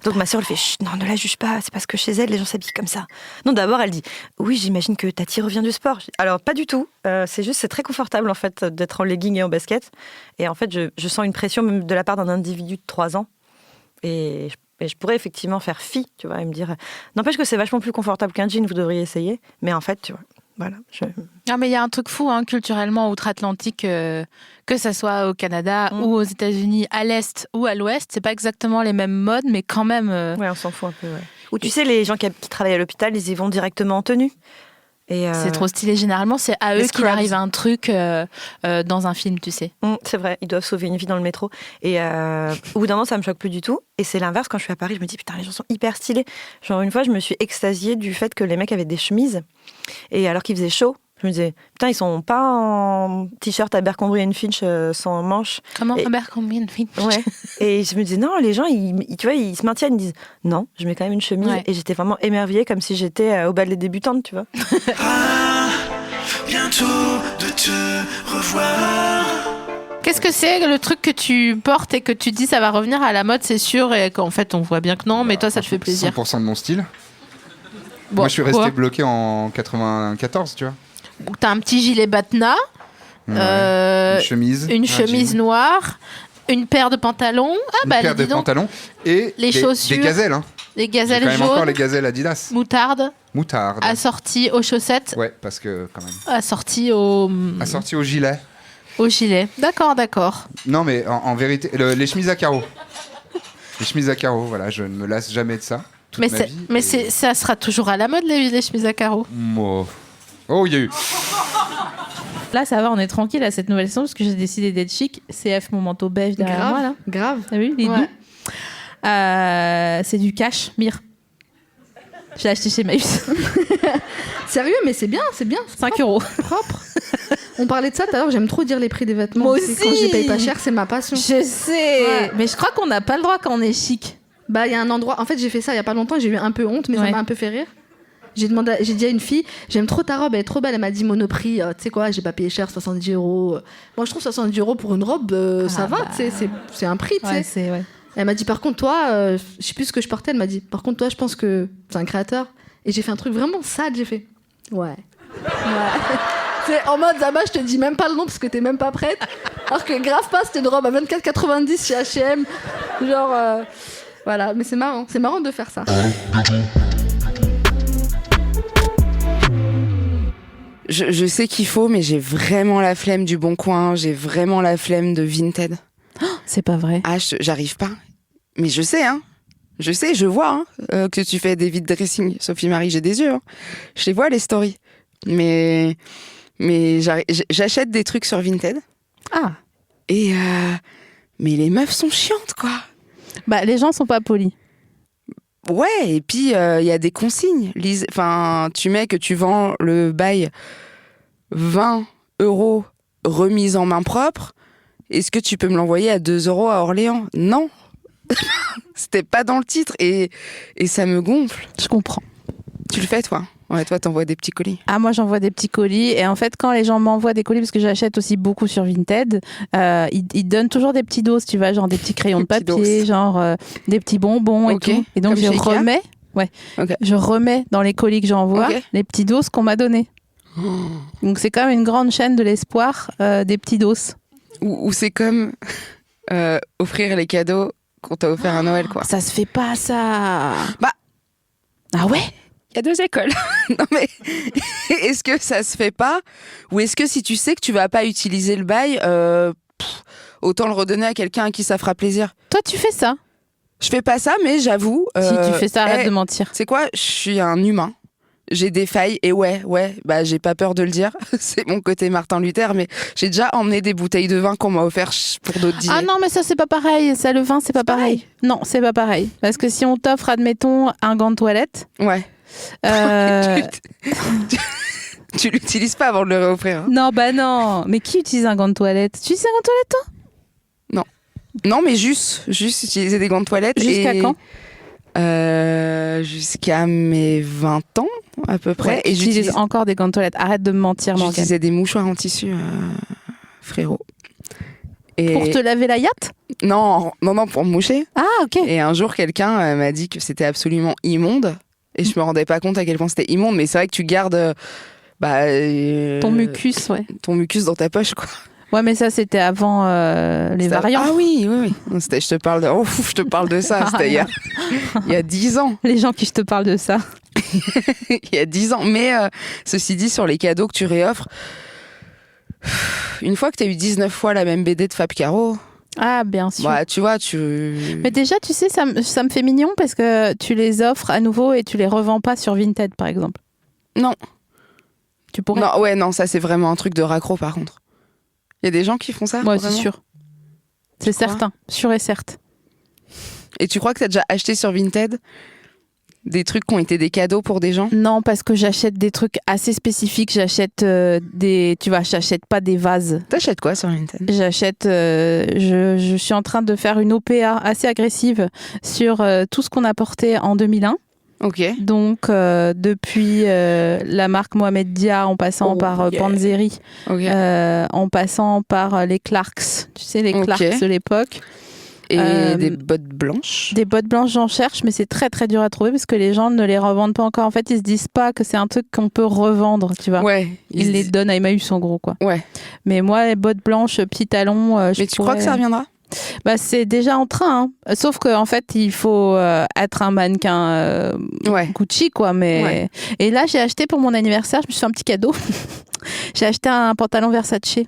Speaker 15: Donc ma sœur lui fait « Chut, non, ne la juge pas, c'est parce que chez elle, les gens s'habillent comme ça. » Non, d'abord, elle dit « Oui, j'imagine que Tati revient du sport. » Alors, pas du tout. C'est très confortable, en fait, d'être en legging et en basket. Et en fait, je sens une pression même de la part d'un individu de 3 ans. Et je pourrais effectivement faire fi, tu vois, et me dire... N'empêche que c'est vachement plus confortable qu'un jean, vous devriez essayer. Mais en fait, tu vois, voilà.
Speaker 1: Non, mais il y a un truc fou, hein, culturellement, outre-Atlantique, que ça soit au Canada ou aux États-Unis, à l'Est ou à l'Ouest, c'est pas exactement les mêmes modes, mais quand même...
Speaker 15: Ouais, on s'en fout un peu, ouais. Ou tu sais, les gens qui travaillent à l'hôpital, ils y vont directement en tenue.
Speaker 1: C'est trop stylé. Généralement, c'est à eux qu'il arrive un truc dans un film, tu sais.
Speaker 15: C'est vrai, ils doivent sauver une vie dans le métro. Et au bout d'un moment, ça me choque plus du tout. Et c'est l'inverse, quand je suis à Paris, je me dis, putain, les gens sont hyper stylés. Genre, une fois, je me suis extasiée du fait que les mecs avaient des chemises. Et alors qu'il faisait chaud, je me disais, putain, ils sont pas en t-shirt Abercrombie & Fitch sans manches.
Speaker 1: Comment Abercrombie & Fitch?
Speaker 15: Ouais. Et je me disais, non, les gens, tu vois, ils se maintiennent, ils disent, non, je mets quand même une chemise. Ouais. Et j'étais vraiment émerveillée, comme si j'étais au bal des débutantes, tu vois.
Speaker 8: Bientôt de te revoir.
Speaker 1: Qu'est-ce que c'est le truc que tu portes et que tu dis ça va revenir à la mode, c'est sûr, et qu'en fait on voit bien que non, mais toi ça te fait plaisir?
Speaker 16: 100% de mon style.
Speaker 1: Bon,
Speaker 16: moi je suis resté bloqué en 94, tu vois.
Speaker 1: T'as un petit gilet Batna,
Speaker 16: une chemise
Speaker 1: noire, une paire de pantalons,
Speaker 16: une paire de pantalons et
Speaker 1: les chaussures,
Speaker 16: des gazelles, hein.
Speaker 1: Les gazelles
Speaker 16: jaunes.
Speaker 1: Encore
Speaker 16: les gazelles Adidas.
Speaker 1: Moutarde.
Speaker 16: Assorti
Speaker 1: aux chaussettes.
Speaker 16: Ouais, parce que quand même.
Speaker 1: Assorti au
Speaker 16: gilet.
Speaker 1: Au gilet. D'accord.
Speaker 16: Non, mais en vérité, les chemises à carreaux. Les chemises à carreaux, voilà, je ne me lasse jamais de ça.
Speaker 1: Ça sera toujours à la mode, les chemises à carreaux.
Speaker 16: Oh, il y a eu.
Speaker 4: Là, ça va, on est tranquille à cette nouvelle saison parce que j'ai décidé d'être chic. CF, mon manteau beige derrière moi, là.
Speaker 13: Grave.
Speaker 4: T'as vu, il est doux. C'est du cachemire. Je l'ai acheté chez Maïs.
Speaker 13: Sérieux, mais c'est bien.
Speaker 4: 5 €.
Speaker 13: Propre. On parlait de ça tout à l'heure, j'aime trop dire les prix des vêtements.
Speaker 4: Moi aussi.
Speaker 13: Quand je les paye pas cher, c'est ma passion.
Speaker 4: Je sais. Ouais. Mais je crois qu'on n'a pas le droit quand on est chic.
Speaker 13: Bah, il y a un endroit. En fait, j'ai fait ça il y a pas longtemps, j'ai eu un peu honte, mais ça m'a un peu fait rire. J'ai dit à une fille, j'aime trop ta robe, elle est trop belle. Elle m'a dit Monoprix, tu sais quoi, j'ai pas payé cher, 70 €. Moi, je trouve 70 € pour une robe, ça va, tu sais, c'est un prix, tu sais.
Speaker 4: Ouais.
Speaker 13: Elle m'a dit, par contre, toi, je sais plus ce que je portais, elle m'a dit, par contre, toi, je pense que c'est un créateur. Et j'ai fait un truc vraiment sad, j'ai fait, ouais. C'est en mode, Zama, je te dis même pas le nom parce que t'es même pas prête. Alors que grave pas, c'était une robe à 24,90 chez H&M. Genre, voilà, mais c'est marrant de faire ça.
Speaker 17: Je sais qu'il faut, mais j'ai vraiment la flemme du Bon Coin, j'ai vraiment la flemme de Vinted.
Speaker 4: Oh, c'est pas vrai.
Speaker 17: Ah, j'arrive pas. Mais je sais, hein. Je vois que tu fais des vide dressing, Sophie Marie, j'ai des yeux. Hein. Je les vois, les stories. Mais j'achète des trucs sur Vinted.
Speaker 4: Ah.
Speaker 17: Mais les meufs sont chiantes, quoi.
Speaker 4: Bah, les gens sont pas polis.
Speaker 17: Ouais, et puis il y a des consignes. Enfin, tu mets que tu vends le bail 20 € remise en main propre. Est-ce que tu peux me l'envoyer à 2 € à Orléans? Non. C'était pas dans le titre et ça me gonfle.
Speaker 13: Je comprends.
Speaker 17: Tu le fais, toi? Ouais, toi, t'envoies des petits colis.
Speaker 13: Ah, moi, j'envoie des petits colis. Et en fait, quand les gens m'envoient des colis, parce que j'achète aussi beaucoup sur Vinted, ils donnent toujours des petits dos, tu vois, genre des petits crayons de papier, genre des petits bonbons et tout. Et donc,
Speaker 17: Comme chez Ikea
Speaker 13: remets, je remets dans les colis que j'envoie les petits dos qu'on m'a donnés. Donc, c'est quand même une grande chaîne de l'espoir des petits dos.
Speaker 17: Ou c'est comme offrir les cadeaux qu'on t'a offert à Noël, quoi.
Speaker 13: Ça se fait pas, ça.
Speaker 17: Bah.
Speaker 13: Ah ouais?
Speaker 17: Il y a 2 écoles. Non mais, est-ce que ça se fait pas? Ou est-ce que si tu sais que tu vas pas utiliser le bail, autant le redonner à quelqu'un à qui ça fera plaisir?
Speaker 13: Toi, tu fais ça?
Speaker 17: Je fais pas ça, mais j'avoue...
Speaker 13: Si tu fais ça, arrête de mentir.
Speaker 17: C'est quoi? Je suis un humain. J'ai des failles et bah j'ai pas peur de le dire. C'est mon côté Martin Luther, mais j'ai déjà emmené des bouteilles de vin qu'on m'a offert pour d'autres dîners.
Speaker 13: Ah non, mais ça c'est pas pareil. Ça, le vin, c'est pas pareil. Non, c'est pas pareil. Parce que si on t'offre, admettons, un gant de toilette.
Speaker 17: Ouais. Tu l'utilises pas avant de le réoffrir. Hein.
Speaker 13: Non, bah non. Mais qui utilise un gant de toilette? Tu utilises un gant de toilette, toi?
Speaker 17: Non. Non, mais juste utiliser des gants de toilette.
Speaker 13: Jusqu'à quand?
Speaker 17: Jusqu'à mes 20 ans, à peu près.
Speaker 13: Ouais, et j'utilise encore des gants de toilette. Arrête de me mentir, Morgane.
Speaker 17: J'utilisais des mouchoirs en tissu, frérot. Et...
Speaker 13: Pour te laver la yacht?
Speaker 17: Non, pour me moucher.
Speaker 13: Ah, ok.
Speaker 17: Et un jour, quelqu'un m'a dit que c'était absolument immonde. Et je me rendais pas compte à quel point c'était immonde. Mais c'est vrai que tu gardes...
Speaker 13: ton mucus, ouais.
Speaker 17: Ton mucus dans ta poche, quoi.
Speaker 13: Ouais, mais ça, c'était avant les variants.
Speaker 17: Ah oui. Je te parle de ça, c'était il y a 10 ans.
Speaker 13: Les gens qui je te parle de ça.
Speaker 17: Il y a 10 ans. Mais ceci dit, sur les cadeaux que tu réoffres, une fois que tu as eu 19 fois la même BD de Fab Caro...
Speaker 13: Ah, bien sûr.
Speaker 17: Bah, tu vois,
Speaker 13: Mais déjà, tu sais, ça me fait mignon parce que tu les offres à nouveau et tu les revends pas sur Vinted, par exemple.
Speaker 17: Non.
Speaker 13: Tu pourrais?
Speaker 17: Non, ça, c'est vraiment un truc de raccro, par contre. Il y a des gens qui font ça?
Speaker 13: Moi, c'est sûr. C'est certain, sûr et certes.
Speaker 17: Et tu crois que tu as déjà acheté sur Vinted des trucs qui ont été des cadeaux pour des gens?
Speaker 13: Non, parce que j'achète des trucs assez spécifiques. J'achète j'achète pas des vases.
Speaker 17: T'achètes quoi sur Vinted?
Speaker 13: J'achète... je suis en train de faire une OPA assez agressive sur tout ce qu'on a porté en 2001.
Speaker 17: Ok.
Speaker 13: Donc, depuis la marque Mohamed Dia, en passant par Panzeri, en passant par les Clarks, tu sais, les Clarks de l'époque.
Speaker 17: Et des bottes blanches?
Speaker 13: Des bottes blanches, j'en cherche, mais c'est très très dur à trouver parce que les gens ne les revendent pas encore. En fait, ils se disent pas que c'est un truc qu'on peut revendre, tu vois.
Speaker 17: Ouais.
Speaker 13: Ils les donnent à Emmaüs en gros, quoi.
Speaker 17: Ouais.
Speaker 13: Mais moi, les bottes blanches, petits talons,
Speaker 17: mais tu crois que ça reviendra?
Speaker 13: Bah, c'est déjà en train, hein. Sauf qu'en fait, il faut être un mannequin Gucci, quoi. Mais... Ouais. Et là, j'ai acheté pour mon anniversaire, je me suis fait un petit cadeau. J'ai acheté un pantalon Versace.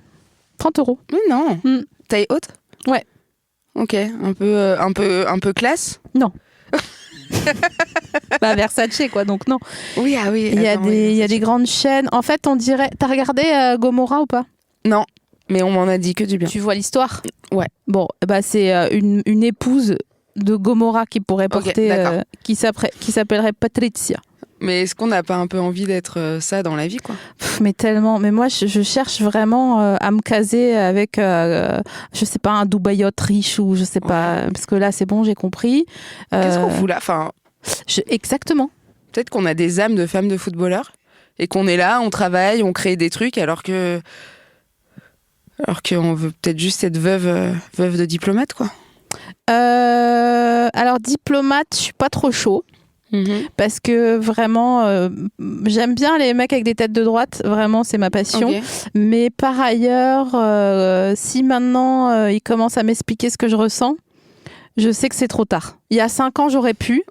Speaker 13: 30 €.
Speaker 17: Mais non. Taille haute?
Speaker 13: Ouais.
Speaker 17: Ok, un peu classe?
Speaker 13: Non. Bah, Versace, quoi, donc non.
Speaker 17: Oui, ah oui.
Speaker 13: Il y a des grandes chaînes. En fait, on dirait... T'as regardé Gomorrah ou pas?
Speaker 17: Non. Mais on m'en a dit que du bien.
Speaker 13: Tu vois l'histoire?
Speaker 17: Ouais.
Speaker 13: Bon, bah c'est une épouse de Gomorrah qui pourrait porter, qui s'appellerait Patricia.
Speaker 17: Mais est-ce qu'on n'a pas un peu envie d'être ça dans la vie, quoi?
Speaker 13: Mais tellement. Mais moi, je cherche vraiment à me caser avec, je sais pas, un Dubaïote riche ou je sais pas. Parce que là, c'est bon, j'ai compris.
Speaker 17: Qu'est-ce qu'on fout là? Enfin,
Speaker 13: exactement.
Speaker 17: Peut-être qu'on a des âmes de femmes de footballeurs et qu'on est là, on travaille, on crée des trucs alors qu'on veut peut-être juste être veuve de diplomate, quoi.
Speaker 13: Alors, diplomate, je suis pas trop chaud. Parce que vraiment, j'aime bien les mecs avec des têtes de droite. Vraiment, c'est ma passion. Okay. Mais par ailleurs, si maintenant, ils commencent à m'expliquer ce que je ressens, je sais que c'est trop tard. Il y a 5 ans, j'aurais pu.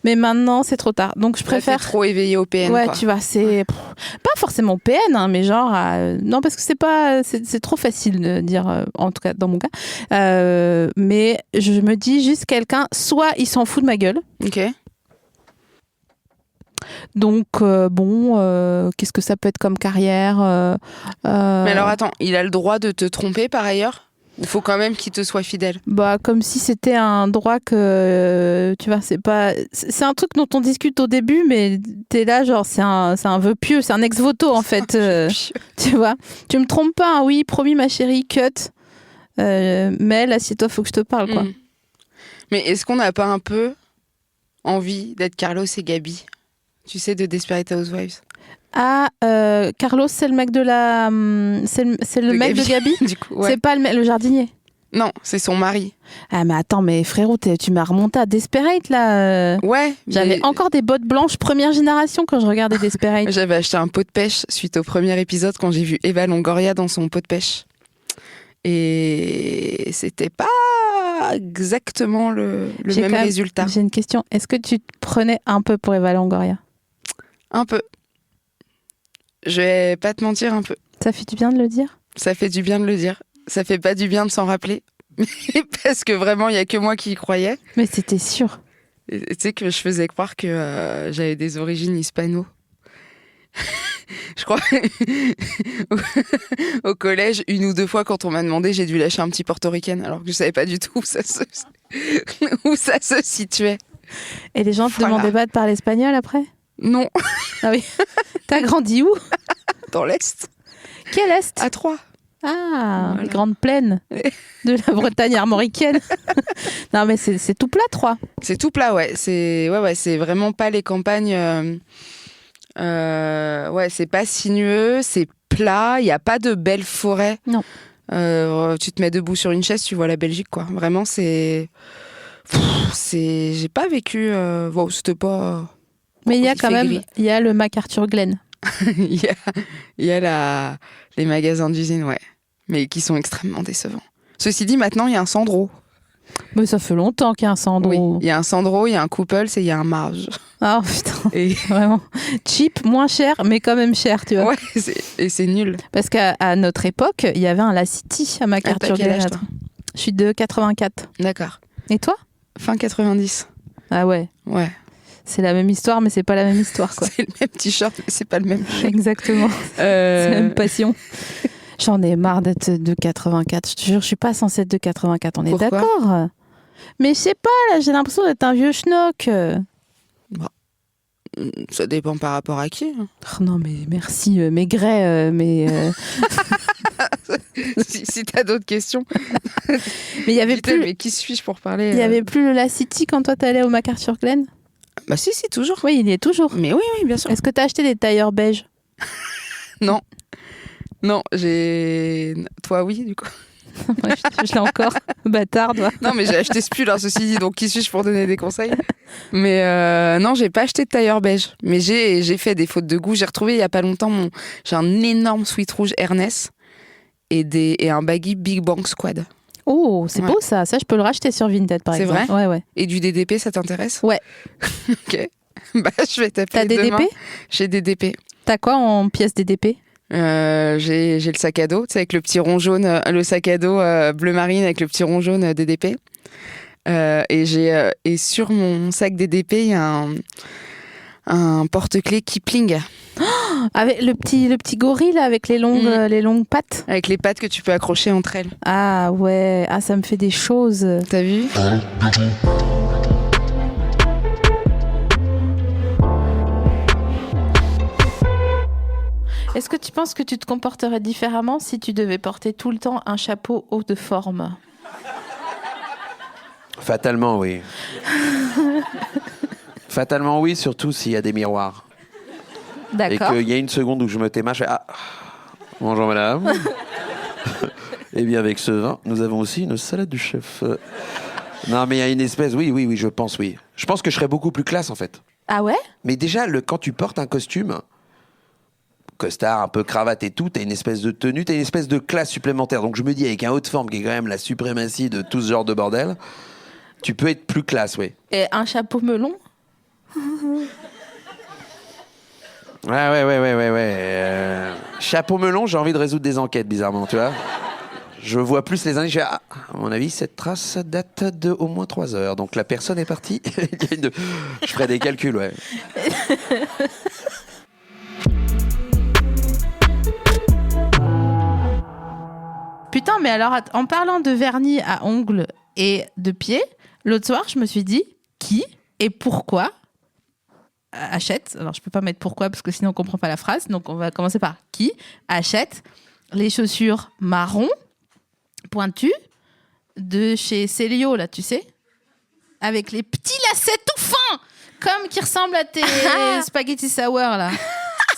Speaker 13: Mais maintenant, c'est trop tard. Donc, je préfère...
Speaker 17: T'es trop éveillée au PN,
Speaker 13: ouais,
Speaker 17: quoi.
Speaker 13: tu vois, c'est... Pas forcément PN, hein, mais genre... Non, parce que c'est pas... C'est trop facile de dire, en tout cas, dans mon cas. Mais je me dis juste quelqu'un... Soit il s'en fout de ma gueule.
Speaker 17: Ok.
Speaker 13: Donc, qu'est-ce que ça peut être comme carrière
Speaker 17: Mais alors, attends, il a le droit de te tromper, par ailleurs? Il faut quand même qu'il te soit fidèle.
Speaker 1: Bah, comme si c'était un droit que, tu vois, c'est un truc dont on discute au début, mais t'es là, genre, c'est un vœu pieux, c'est un ex voto, en fait. Tu vois, tu me trompes pas, hein, oui, promis, ma chérie, cut. Mais assieds-toi, faut que je te parle, quoi.
Speaker 17: Mais est-ce qu'on n'a pas un peu envie d'être Carlos et Gabi? Tu sais, de Desperate Housewives.
Speaker 1: Ah, Carlos, c'est le mec de la. C'est le mec de Gabi.
Speaker 17: Du coup, ouais.
Speaker 1: C'est pas le jardinier.
Speaker 17: Non, c'est son mari.
Speaker 1: Ah, mais attends, mais frérot, tu m'as remonté à Desperate, là.
Speaker 17: Ouais.
Speaker 1: J'avais encore des bottes blanches première génération quand je regardais Desperate.
Speaker 17: J'avais acheté un pot de pêche suite au premier épisode quand j'ai vu Eva Longoria dans son pot de pêche. Et c'était pas exactement le même résultat.
Speaker 1: J'ai une question. Est-ce que tu te prenais un peu pour Eva Longoria? Un
Speaker 17: peu. Je vais pas te mentir, un peu.
Speaker 1: Ça fait du bien de le dire?
Speaker 17: Ça fait du bien de le dire. Ça fait pas du bien de s'en rappeler. Parce que vraiment, il y a que moi qui y croyais.
Speaker 1: Mais c'était sûr.
Speaker 17: Tu sais que je faisais croire que j'avais des origines hispano. Je crois au collège, 1 ou 2 fois quand on m'a demandé, j'ai dû lâcher un petit portoricaine alors que je savais pas du tout où ça se situait.
Speaker 1: Et les gens te demandaient pas de parler espagnol après?
Speaker 17: Non.
Speaker 1: Ah oui. T'as grandi où?
Speaker 17: Dans l'Est.
Speaker 1: Quel Est?
Speaker 17: À Troyes.
Speaker 1: Ah, voilà. Les grandes plaines de la Bretagne armoricaine. Non mais c'est tout plat, Troyes.
Speaker 17: C'est tout plat, ouais. C'est vraiment pas les campagnes. Ouais, c'est pas sinueux, c'est plat. Il y a pas de belles forêts.
Speaker 1: Non.
Speaker 17: Tu te mets debout sur une chaise, tu vois la Belgique, quoi. Vraiment, j'ai pas vécu. Bon, c'était pas.
Speaker 1: Mais il y a quand même, il y a le MacArthur Glen.
Speaker 17: Il y a les magasins d'usine, ouais, mais qui sont extrêmement décevants. Ceci dit, maintenant il y a un Sandro.
Speaker 1: Mais ça fait longtemps qu'il y a un Sandro.
Speaker 17: Oui, il y a un Sandro, il y a un Couples et il y a un Marge.
Speaker 1: Ah putain, vraiment cheap, moins cher, mais quand même cher, tu vois.
Speaker 17: Ouais, et c'est nul.
Speaker 1: Parce qu'à notre époque, il y avait un La City à MacArthur Glen. Je suis de 84.
Speaker 17: D'accord.
Speaker 1: Et toi?
Speaker 17: Fin 90.
Speaker 1: Ah ouais.
Speaker 17: Ouais.
Speaker 1: C'est la même histoire, mais c'est pas la même histoire, quoi.
Speaker 17: C'est le même t-shirt, mais c'est pas le même jeu.
Speaker 1: Exactement. C'est la même passion. J'en ai marre d'être de 84. Je te jure, je suis pas censée être de 84. On est d'accord. Mais je sais pas, là, j'ai l'impression d'être un vieux schnock.
Speaker 17: Bah, ça dépend par rapport à qui.
Speaker 1: Oh non, mais merci, Maigret,
Speaker 17: si t'as d'autres questions.
Speaker 1: Mais il y avait plus.
Speaker 17: Mais qui suis-je pour parler?
Speaker 1: Il y avait plus le La City quand toi t'allais au MacArthur Glen?
Speaker 17: Bah si, toujours.
Speaker 1: Oui, il y est toujours.
Speaker 17: Mais oui, bien sûr.
Speaker 1: Est-ce que t'as acheté des tailleurs beiges?
Speaker 17: Non. Non, j'ai... Toi, oui, du coup.
Speaker 1: Ouais, je l'ai encore. Bâtard, toi.
Speaker 17: Non, mais j'ai acheté ce pull, ceci dit, donc qui suis-je pour donner des conseils? Mais non, j'ai pas acheté de tailleur beige. Mais j'ai fait des fautes de goût. J'ai retrouvé il y a pas longtemps j'ai un énorme sweat rouge Ernest et un baggy Big Bang Squad.
Speaker 1: Oh, c'est beau ça. Ça, je peux le racheter sur Vinted, par exemple.
Speaker 17: C'est vrai?
Speaker 1: Ouais.
Speaker 17: Et du DDP, ça t'intéresse?
Speaker 1: Ouais.
Speaker 17: Ok. Bah, je vais t'appeler
Speaker 1: demain. T'as DDP?
Speaker 17: J'ai DDP.
Speaker 1: T'as quoi en pièces DDP?
Speaker 17: J'ai le sac à dos, tu sais, avec le petit rond jaune, le sac à dos bleu marine avec le petit rond jaune DDP. Et sur mon sac DDP, il y a un porte-clés Kipling.
Speaker 1: Oh, avec le petit gorille là, avec les longues pattes.
Speaker 17: Avec les pattes que tu peux accrocher entre elles.
Speaker 1: Ah ouais, ça me fait des choses.
Speaker 17: T'as vu?
Speaker 1: Est-ce que tu penses que tu te comporterais différemment si tu devais porter tout le temps un chapeau haut de forme?
Speaker 18: Fatalement, oui. Fatalement, oui, surtout s'il y a des miroirs.
Speaker 1: D'accord.
Speaker 18: Et qu'il y a une seconde où je me témache, je fais « Ah, bonjour madame. » Et bien avec ce vin, nous avons aussi une salade du chef. Non, mais il y a une espèce... Oui, je pense, oui. Je pense que je serais beaucoup plus classe, en fait.
Speaker 1: Ah ouais?
Speaker 18: Mais déjà, quand tu portes un costume... costard, un peu cravate et tout, t'as une espèce de tenue, t'as une espèce de classe supplémentaire. Donc je me dis, avec un haut de forme qui est quand même la suprématie de tout ce genre de bordel, tu peux être plus classe, oui.
Speaker 1: Et un chapeau melon?
Speaker 18: Ouais. Chapeau melon, j'ai envie de résoudre des enquêtes, bizarrement, tu vois. Je vois plus les indices, à mon avis, cette trace date de au moins 3 heures. Donc la personne est partie. Je ferai des calculs, ouais.
Speaker 1: Putain,
Speaker 4: mais alors, en parlant de vernis à ongles et de pieds, l'autre soir, je me suis dit, qui et pourquoi achète, alors je peux pas mettre pourquoi parce que sinon on comprend pas la phrase, donc on va commencer par qui achète les chaussures marron pointues de chez Célio, là, tu sais, avec les petits lacets tout fins, comme qui ressemblent à tes spaghetti sour, là,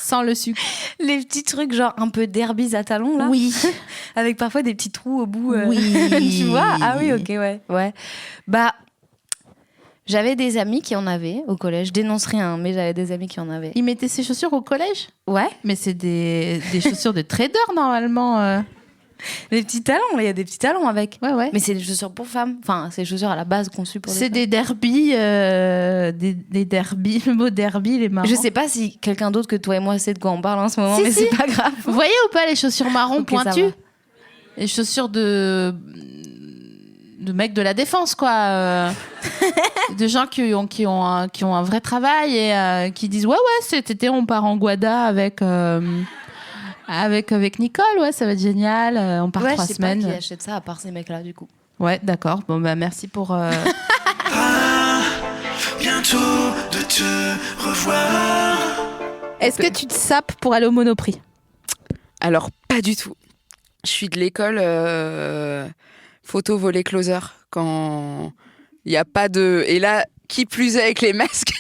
Speaker 4: sans le sucre.
Speaker 15: Les petits trucs genre un peu derbies à talons, là.
Speaker 4: Oui.
Speaker 15: Avec parfois des petits trous au bout.
Speaker 4: Oui.
Speaker 15: Tu vois? Ah oui, ok, ouais. Bah, j'avais des amis qui en avaient au collège. Je dénonce rien, mais j'avais des amis qui en avaient.
Speaker 4: Ils mettaient ces chaussures au collège?
Speaker 15: Ouais.
Speaker 4: Mais c'est des chaussures de trader, normalement.
Speaker 15: Les petits talons, il y a des petits talons avec.
Speaker 4: Ouais.
Speaker 15: Mais c'est des chaussures pour femmes. Enfin, c'est des chaussures à la base conçues pour les
Speaker 4: C'est
Speaker 15: femmes.
Speaker 4: des derbies, des derbies. Le mot derby, il est marrant.
Speaker 15: Je sais pas si quelqu'un d'autre que toi et moi sait de quoi on parle en ce moment,
Speaker 4: Si,
Speaker 15: mais
Speaker 4: si.
Speaker 15: c'est pas grave.
Speaker 4: Vous voyez ou pas les chaussures marron
Speaker 15: Ok, ça
Speaker 4: pointues?
Speaker 15: va.
Speaker 4: Les chaussures de mecs de la défense, quoi. De gens qui ont un vrai travail et qui disent ouais, cet été on part en Guada avec Nicole, ouais, ça va être génial. On part 3
Speaker 15: je sais
Speaker 4: semaines.
Speaker 15: pas qui achète ça à part ces mecs-là, du coup.
Speaker 4: Ouais, d'accord. Bon, bah merci pour.
Speaker 8: Bientôt de te revoir.
Speaker 4: Est-ce que tu te sapes pour aller au Monoprix?
Speaker 17: Alors, pas du tout. Je suis de l'école photo volet closer quand il n'y a pas de... Et là, qui plus est avec les masques,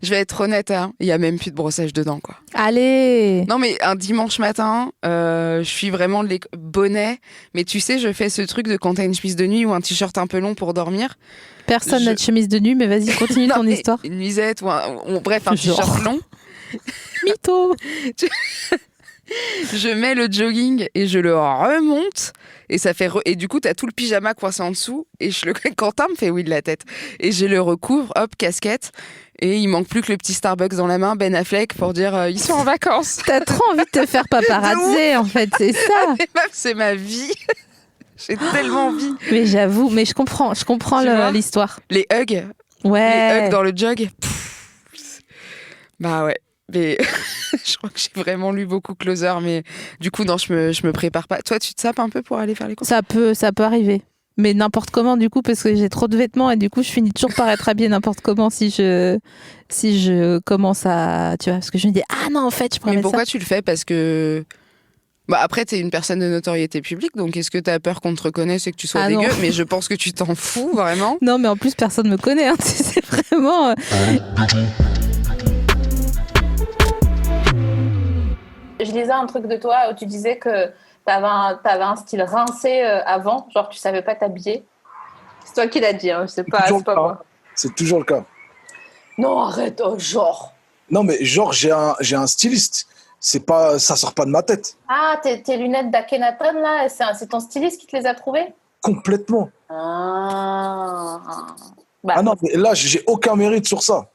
Speaker 17: je vais être honnête, il n'y a même plus de brossage dedans, quoi.
Speaker 13: Allez!
Speaker 17: Non, mais un dimanche matin, je suis vraiment de bonnet, mais tu sais, je fais ce truc de quand t'as une chemise de nuit ou un t-shirt un peu long pour dormir.
Speaker 13: Personne n'a de chemise de nuit, mais vas-y, continue ton histoire.
Speaker 17: Une nuisette bref, un t-shirt long.
Speaker 13: Mytho!
Speaker 17: Je mets le jogging et je le remonte et ça fait et du coup t'as tout le pyjama coincé en dessous et Quentin me fait oui de la tête et je le recouvre, hop, casquette, et il manque plus que le petit Starbucks dans la main, Ben Affleck, pour dire ils sont en vacances.
Speaker 13: T'as trop envie de te faire paparazzer, en fait, c'est ça.
Speaker 17: C'est ma vie. J'ai tellement envie.
Speaker 13: Mais j'avoue, mais je comprends l'histoire.
Speaker 17: Les hugs.
Speaker 13: Ouais.
Speaker 17: Les hugs dans le jog. Bah ouais. Mais je crois que j'ai vraiment lu beaucoup Closer, mais du coup, non, je me prépare pas. Toi, tu te sapes un peu pour aller faire les courses?
Speaker 13: Ça peut arriver. Mais n'importe comment, du coup, parce que j'ai trop de vêtements et du coup, je finis toujours par être habillée n'importe comment si je commence à... Tu vois, parce que je me dis, ah non, en fait, je pourrais
Speaker 17: Mais
Speaker 13: mettre
Speaker 17: pourquoi
Speaker 13: ça.
Speaker 17: tu le fais? Parce que... Bah après, t'es une personne de notoriété publique, donc est-ce que t'as peur qu'on te reconnaisse et que tu sois
Speaker 13: Ah non.
Speaker 17: dégueu? Mais je pense que tu t'en fous, vraiment.
Speaker 13: Non, mais en plus, personne me connaît. Hein. C'est vraiment...
Speaker 2: Je lisais un truc de toi où tu disais que t'avais un style rincé avant, genre tu savais pas t'habiller. C'est toi qui l'as dit, hein, c'est pas moi.
Speaker 19: C'est toujours le cas.
Speaker 2: Non, arrête, genre.
Speaker 19: Non, mais genre, j'ai un styliste. Ça sort pas de ma tête.
Speaker 2: Ah, tes lunettes d'Akhenaton, là, c'est ton styliste qui te les a trouvées?
Speaker 19: Complètement.
Speaker 2: Ah.
Speaker 19: Ah non, mais là, j'ai aucun mérite sur ça.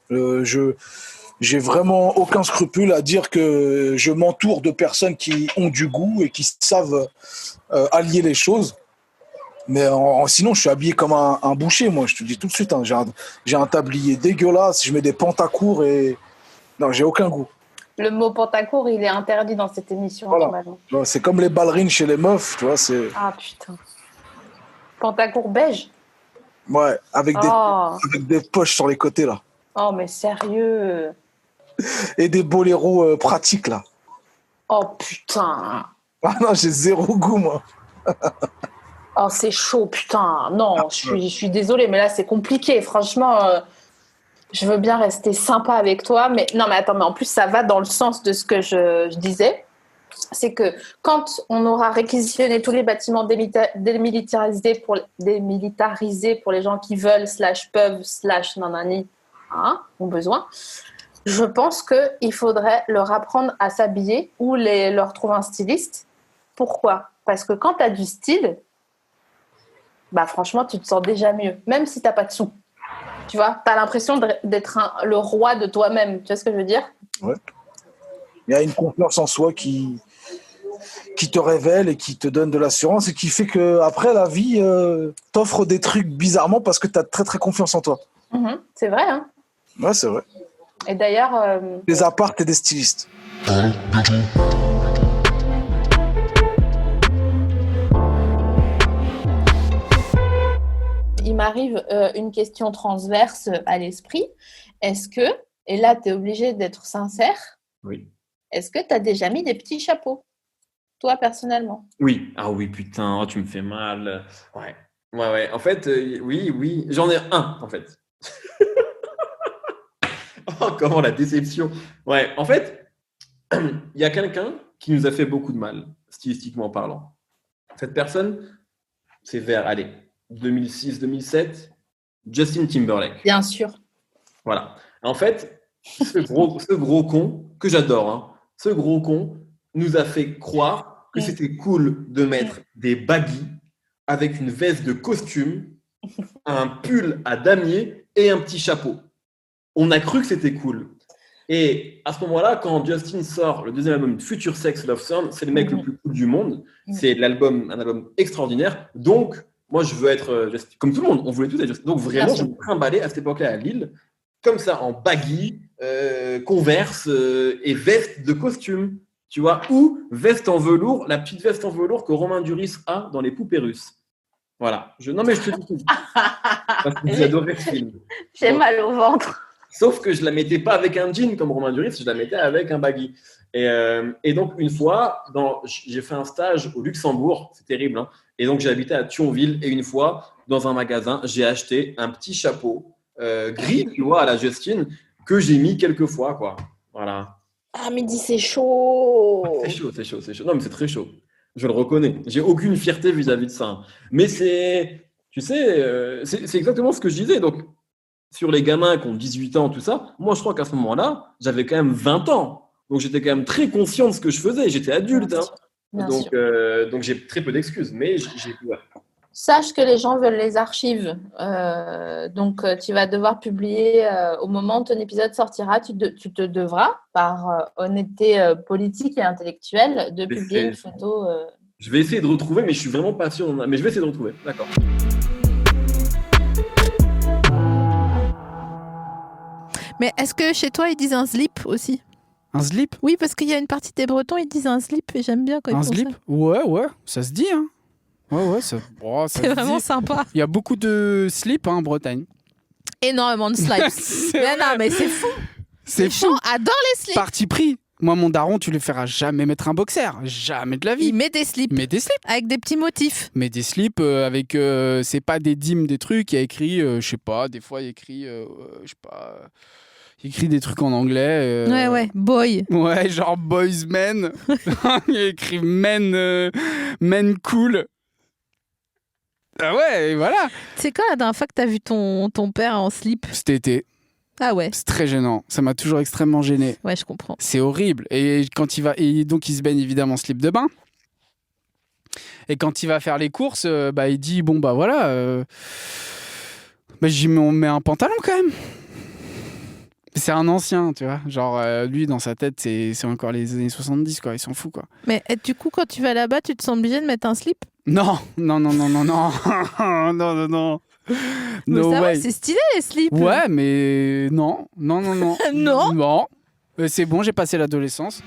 Speaker 19: J'ai vraiment aucun scrupule à dire que je m'entoure de personnes qui ont du goût et qui savent allier les choses. Mais sinon, je suis habillé comme un boucher, moi, je te dis tout de suite. Hein. J'ai un tablier dégueulasse, je mets des pantacourts et... Non, j'ai aucun goût.
Speaker 2: Le mot pantacourt, il est interdit dans cette émission.
Speaker 19: Voilà.
Speaker 2: Normalement.
Speaker 19: C'est comme les ballerines chez les meufs, tu vois, c'est...
Speaker 2: Ah, putain. Pantacourt beige?
Speaker 19: Ouais, avec des poches sur les côtés, là.
Speaker 2: Oh, mais sérieux?
Speaker 19: Et des boléros pratiques, là.
Speaker 2: Oh, putain.
Speaker 19: Ah non, j'ai zéro goût, moi.
Speaker 2: Oh, c'est chaud, putain. Non, je suis désolée, mais là, c'est compliqué. Franchement, je veux bien rester sympa avec toi. Mais non, mais attends, mais en plus, ça va dans le sens de ce que je disais. C'est que quand on aura réquisitionné tous les bâtiments démilitarisés pour les gens qui veulent, /peuvent, /nanani, ont besoin, je pense qu'il faudrait leur apprendre à s'habiller ou leur trouver un styliste. Pourquoi? Parce que quand tu as du style, bah franchement, tu te sens déjà mieux, même si tu n'as pas de sous. Tu vois, tu as l'impression d'être le roi de toi-même. Tu vois ce que je veux dire?
Speaker 19: Ouais. Il y a une confiance en soi qui te révèle et qui te donne de l'assurance et qui fait qu'après, la vie t'offre des trucs bizarrement parce que tu as très, très confiance en toi.
Speaker 2: C'est vrai, hein?
Speaker 19: Ouais, c'est vrai.
Speaker 2: Et d'ailleurs...
Speaker 19: Des apparts et des stylistes.
Speaker 2: il m'arrive une question transverse à l'esprit. Est-ce que, et là, tu es obligé d'être sincère,
Speaker 3: Oui.
Speaker 2: est-ce que tu as déjà mis des petits chapeaux, toi, personnellement?
Speaker 3: Oui. Ah oui, putain, oh, tu me fais mal. Ouais. Ouais. En fait, oui. J'en ai un, en fait. Oh, comment la déception. Ouais, en fait, il y a quelqu'un qui nous a fait beaucoup de mal, stylistiquement parlant. Cette personne, c'est vers, 2006-2007, Justin Timberlake.
Speaker 2: Bien sûr.
Speaker 3: Voilà. En fait, ce gros con, que j'adore, hein, ce gros con nous a fait croire que c'était cool de mettre des baggies avec une veste de costume, un pull à damier et un petit chapeau. On a cru que c'était cool. Et à ce moment-là, quand Justin sort le deuxième album Future Sex Love Sound, c'est le mec le plus cool du monde. C'est un album extraordinaire. Donc, moi, je veux être comme tout le monde. On voulait tous être Justin. Donc, vraiment, je me trimballais à cette époque-là à Lille, comme ça, en baggy, Converse et veste de costume. Tu vois, ou veste en velours, la petite veste en velours que Romain Duris a dans Les Poupées Russes. Voilà. Non, mais je te dis tout. Parce que j'ai adoré ce film.
Speaker 2: J'ai mal au ventre.
Speaker 3: Sauf que je la mettais pas avec un jean comme Romain Duris, je la mettais avec un baggy. Et donc, une fois, j'ai fait un stage au Luxembourg, c'est terrible, hein. Et donc, j'ai habité à Thionville. Et une fois, dans un magasin, j'ai acheté un petit chapeau gris, tu vois, à la Justine, que j'ai mis quelques fois, quoi. Voilà.
Speaker 2: Ah, mais dis, c'est chaud.
Speaker 3: C'est chaud. Non, mais c'est très chaud. Je le reconnais. J'ai aucune fierté vis-à-vis de ça. Mais c'est exactement ce que je disais. Donc, sur les gamins qui ont 18 ans, tout ça, moi, je crois qu'à ce moment-là, j'avais quand même 20 ans. Donc, j'étais quand même très conscient de ce que je faisais. J'étais adulte.
Speaker 2: Bien
Speaker 3: donc, j'ai très peu d'excuses. Mais j'ai peur.
Speaker 2: Sache que les gens veulent les archives. Donc, tu vas devoir publier, au moment où ton épisode sortira, tu te devras, par honnêteté politique et intellectuelle, de publier une photo.
Speaker 3: Je vais essayer de retrouver, mais je suis vraiment pas sûr. Mais je vais essayer de retrouver. D'accord.
Speaker 4: Mais est-ce que chez toi, ils disent un slip aussi?
Speaker 20: Un slip?
Speaker 4: Oui, parce qu'il y a une partie des Bretons, ils disent un slip et j'aime bien quand ils font
Speaker 20: slip?
Speaker 4: ça.
Speaker 20: Ouais, ça se dit, hein. Ouais, ça
Speaker 4: c'est vraiment sympa.
Speaker 20: Il y a beaucoup de slips en Bretagne.
Speaker 4: Énormément de slips. mais c'est fou. Les gens adorent les slips.
Speaker 20: Parti pris. Moi, mon daron, tu lui feras jamais mettre un boxer. Jamais de la vie.
Speaker 4: Il met des slips. Avec des petits motifs.
Speaker 20: Mais des slips avec... c'est pas des dîmes, des trucs. Il y a écrit, je sais pas, des fois, il y a écrit, je sais pas... Il écrit des trucs en anglais.
Speaker 4: Ouais, boy.
Speaker 20: Ouais, genre boys men. Il y a écrit men cool. Ah ouais, et voilà.
Speaker 4: C'est quand la dernière fois que t'as vu ton père en slip?
Speaker 20: Cet été.
Speaker 4: Ah ouais.
Speaker 20: C'est très gênant. Ça m'a toujours extrêmement gêné.
Speaker 4: Ouais, je comprends.
Speaker 20: C'est horrible. Et quand il va, et donc il se baigne évidemment en slip de bain. Et quand il va faire les courses, il dit bon bah voilà, on met un pantalon quand même. C'est un ancien, tu vois. Genre, lui, dans sa tête, c'est encore les années 70, quoi. Il s'en fout, quoi.
Speaker 4: Mais du coup, quand tu vas là-bas, tu te sens obligé de mettre un slip?
Speaker 20: Non. Non.
Speaker 4: Mais
Speaker 20: No
Speaker 4: ça
Speaker 20: way.
Speaker 4: va, c'est stylé, les slips.
Speaker 20: Ouais, mais non.
Speaker 4: Non.
Speaker 20: Non. C'est bon, j'ai passé l'adolescence.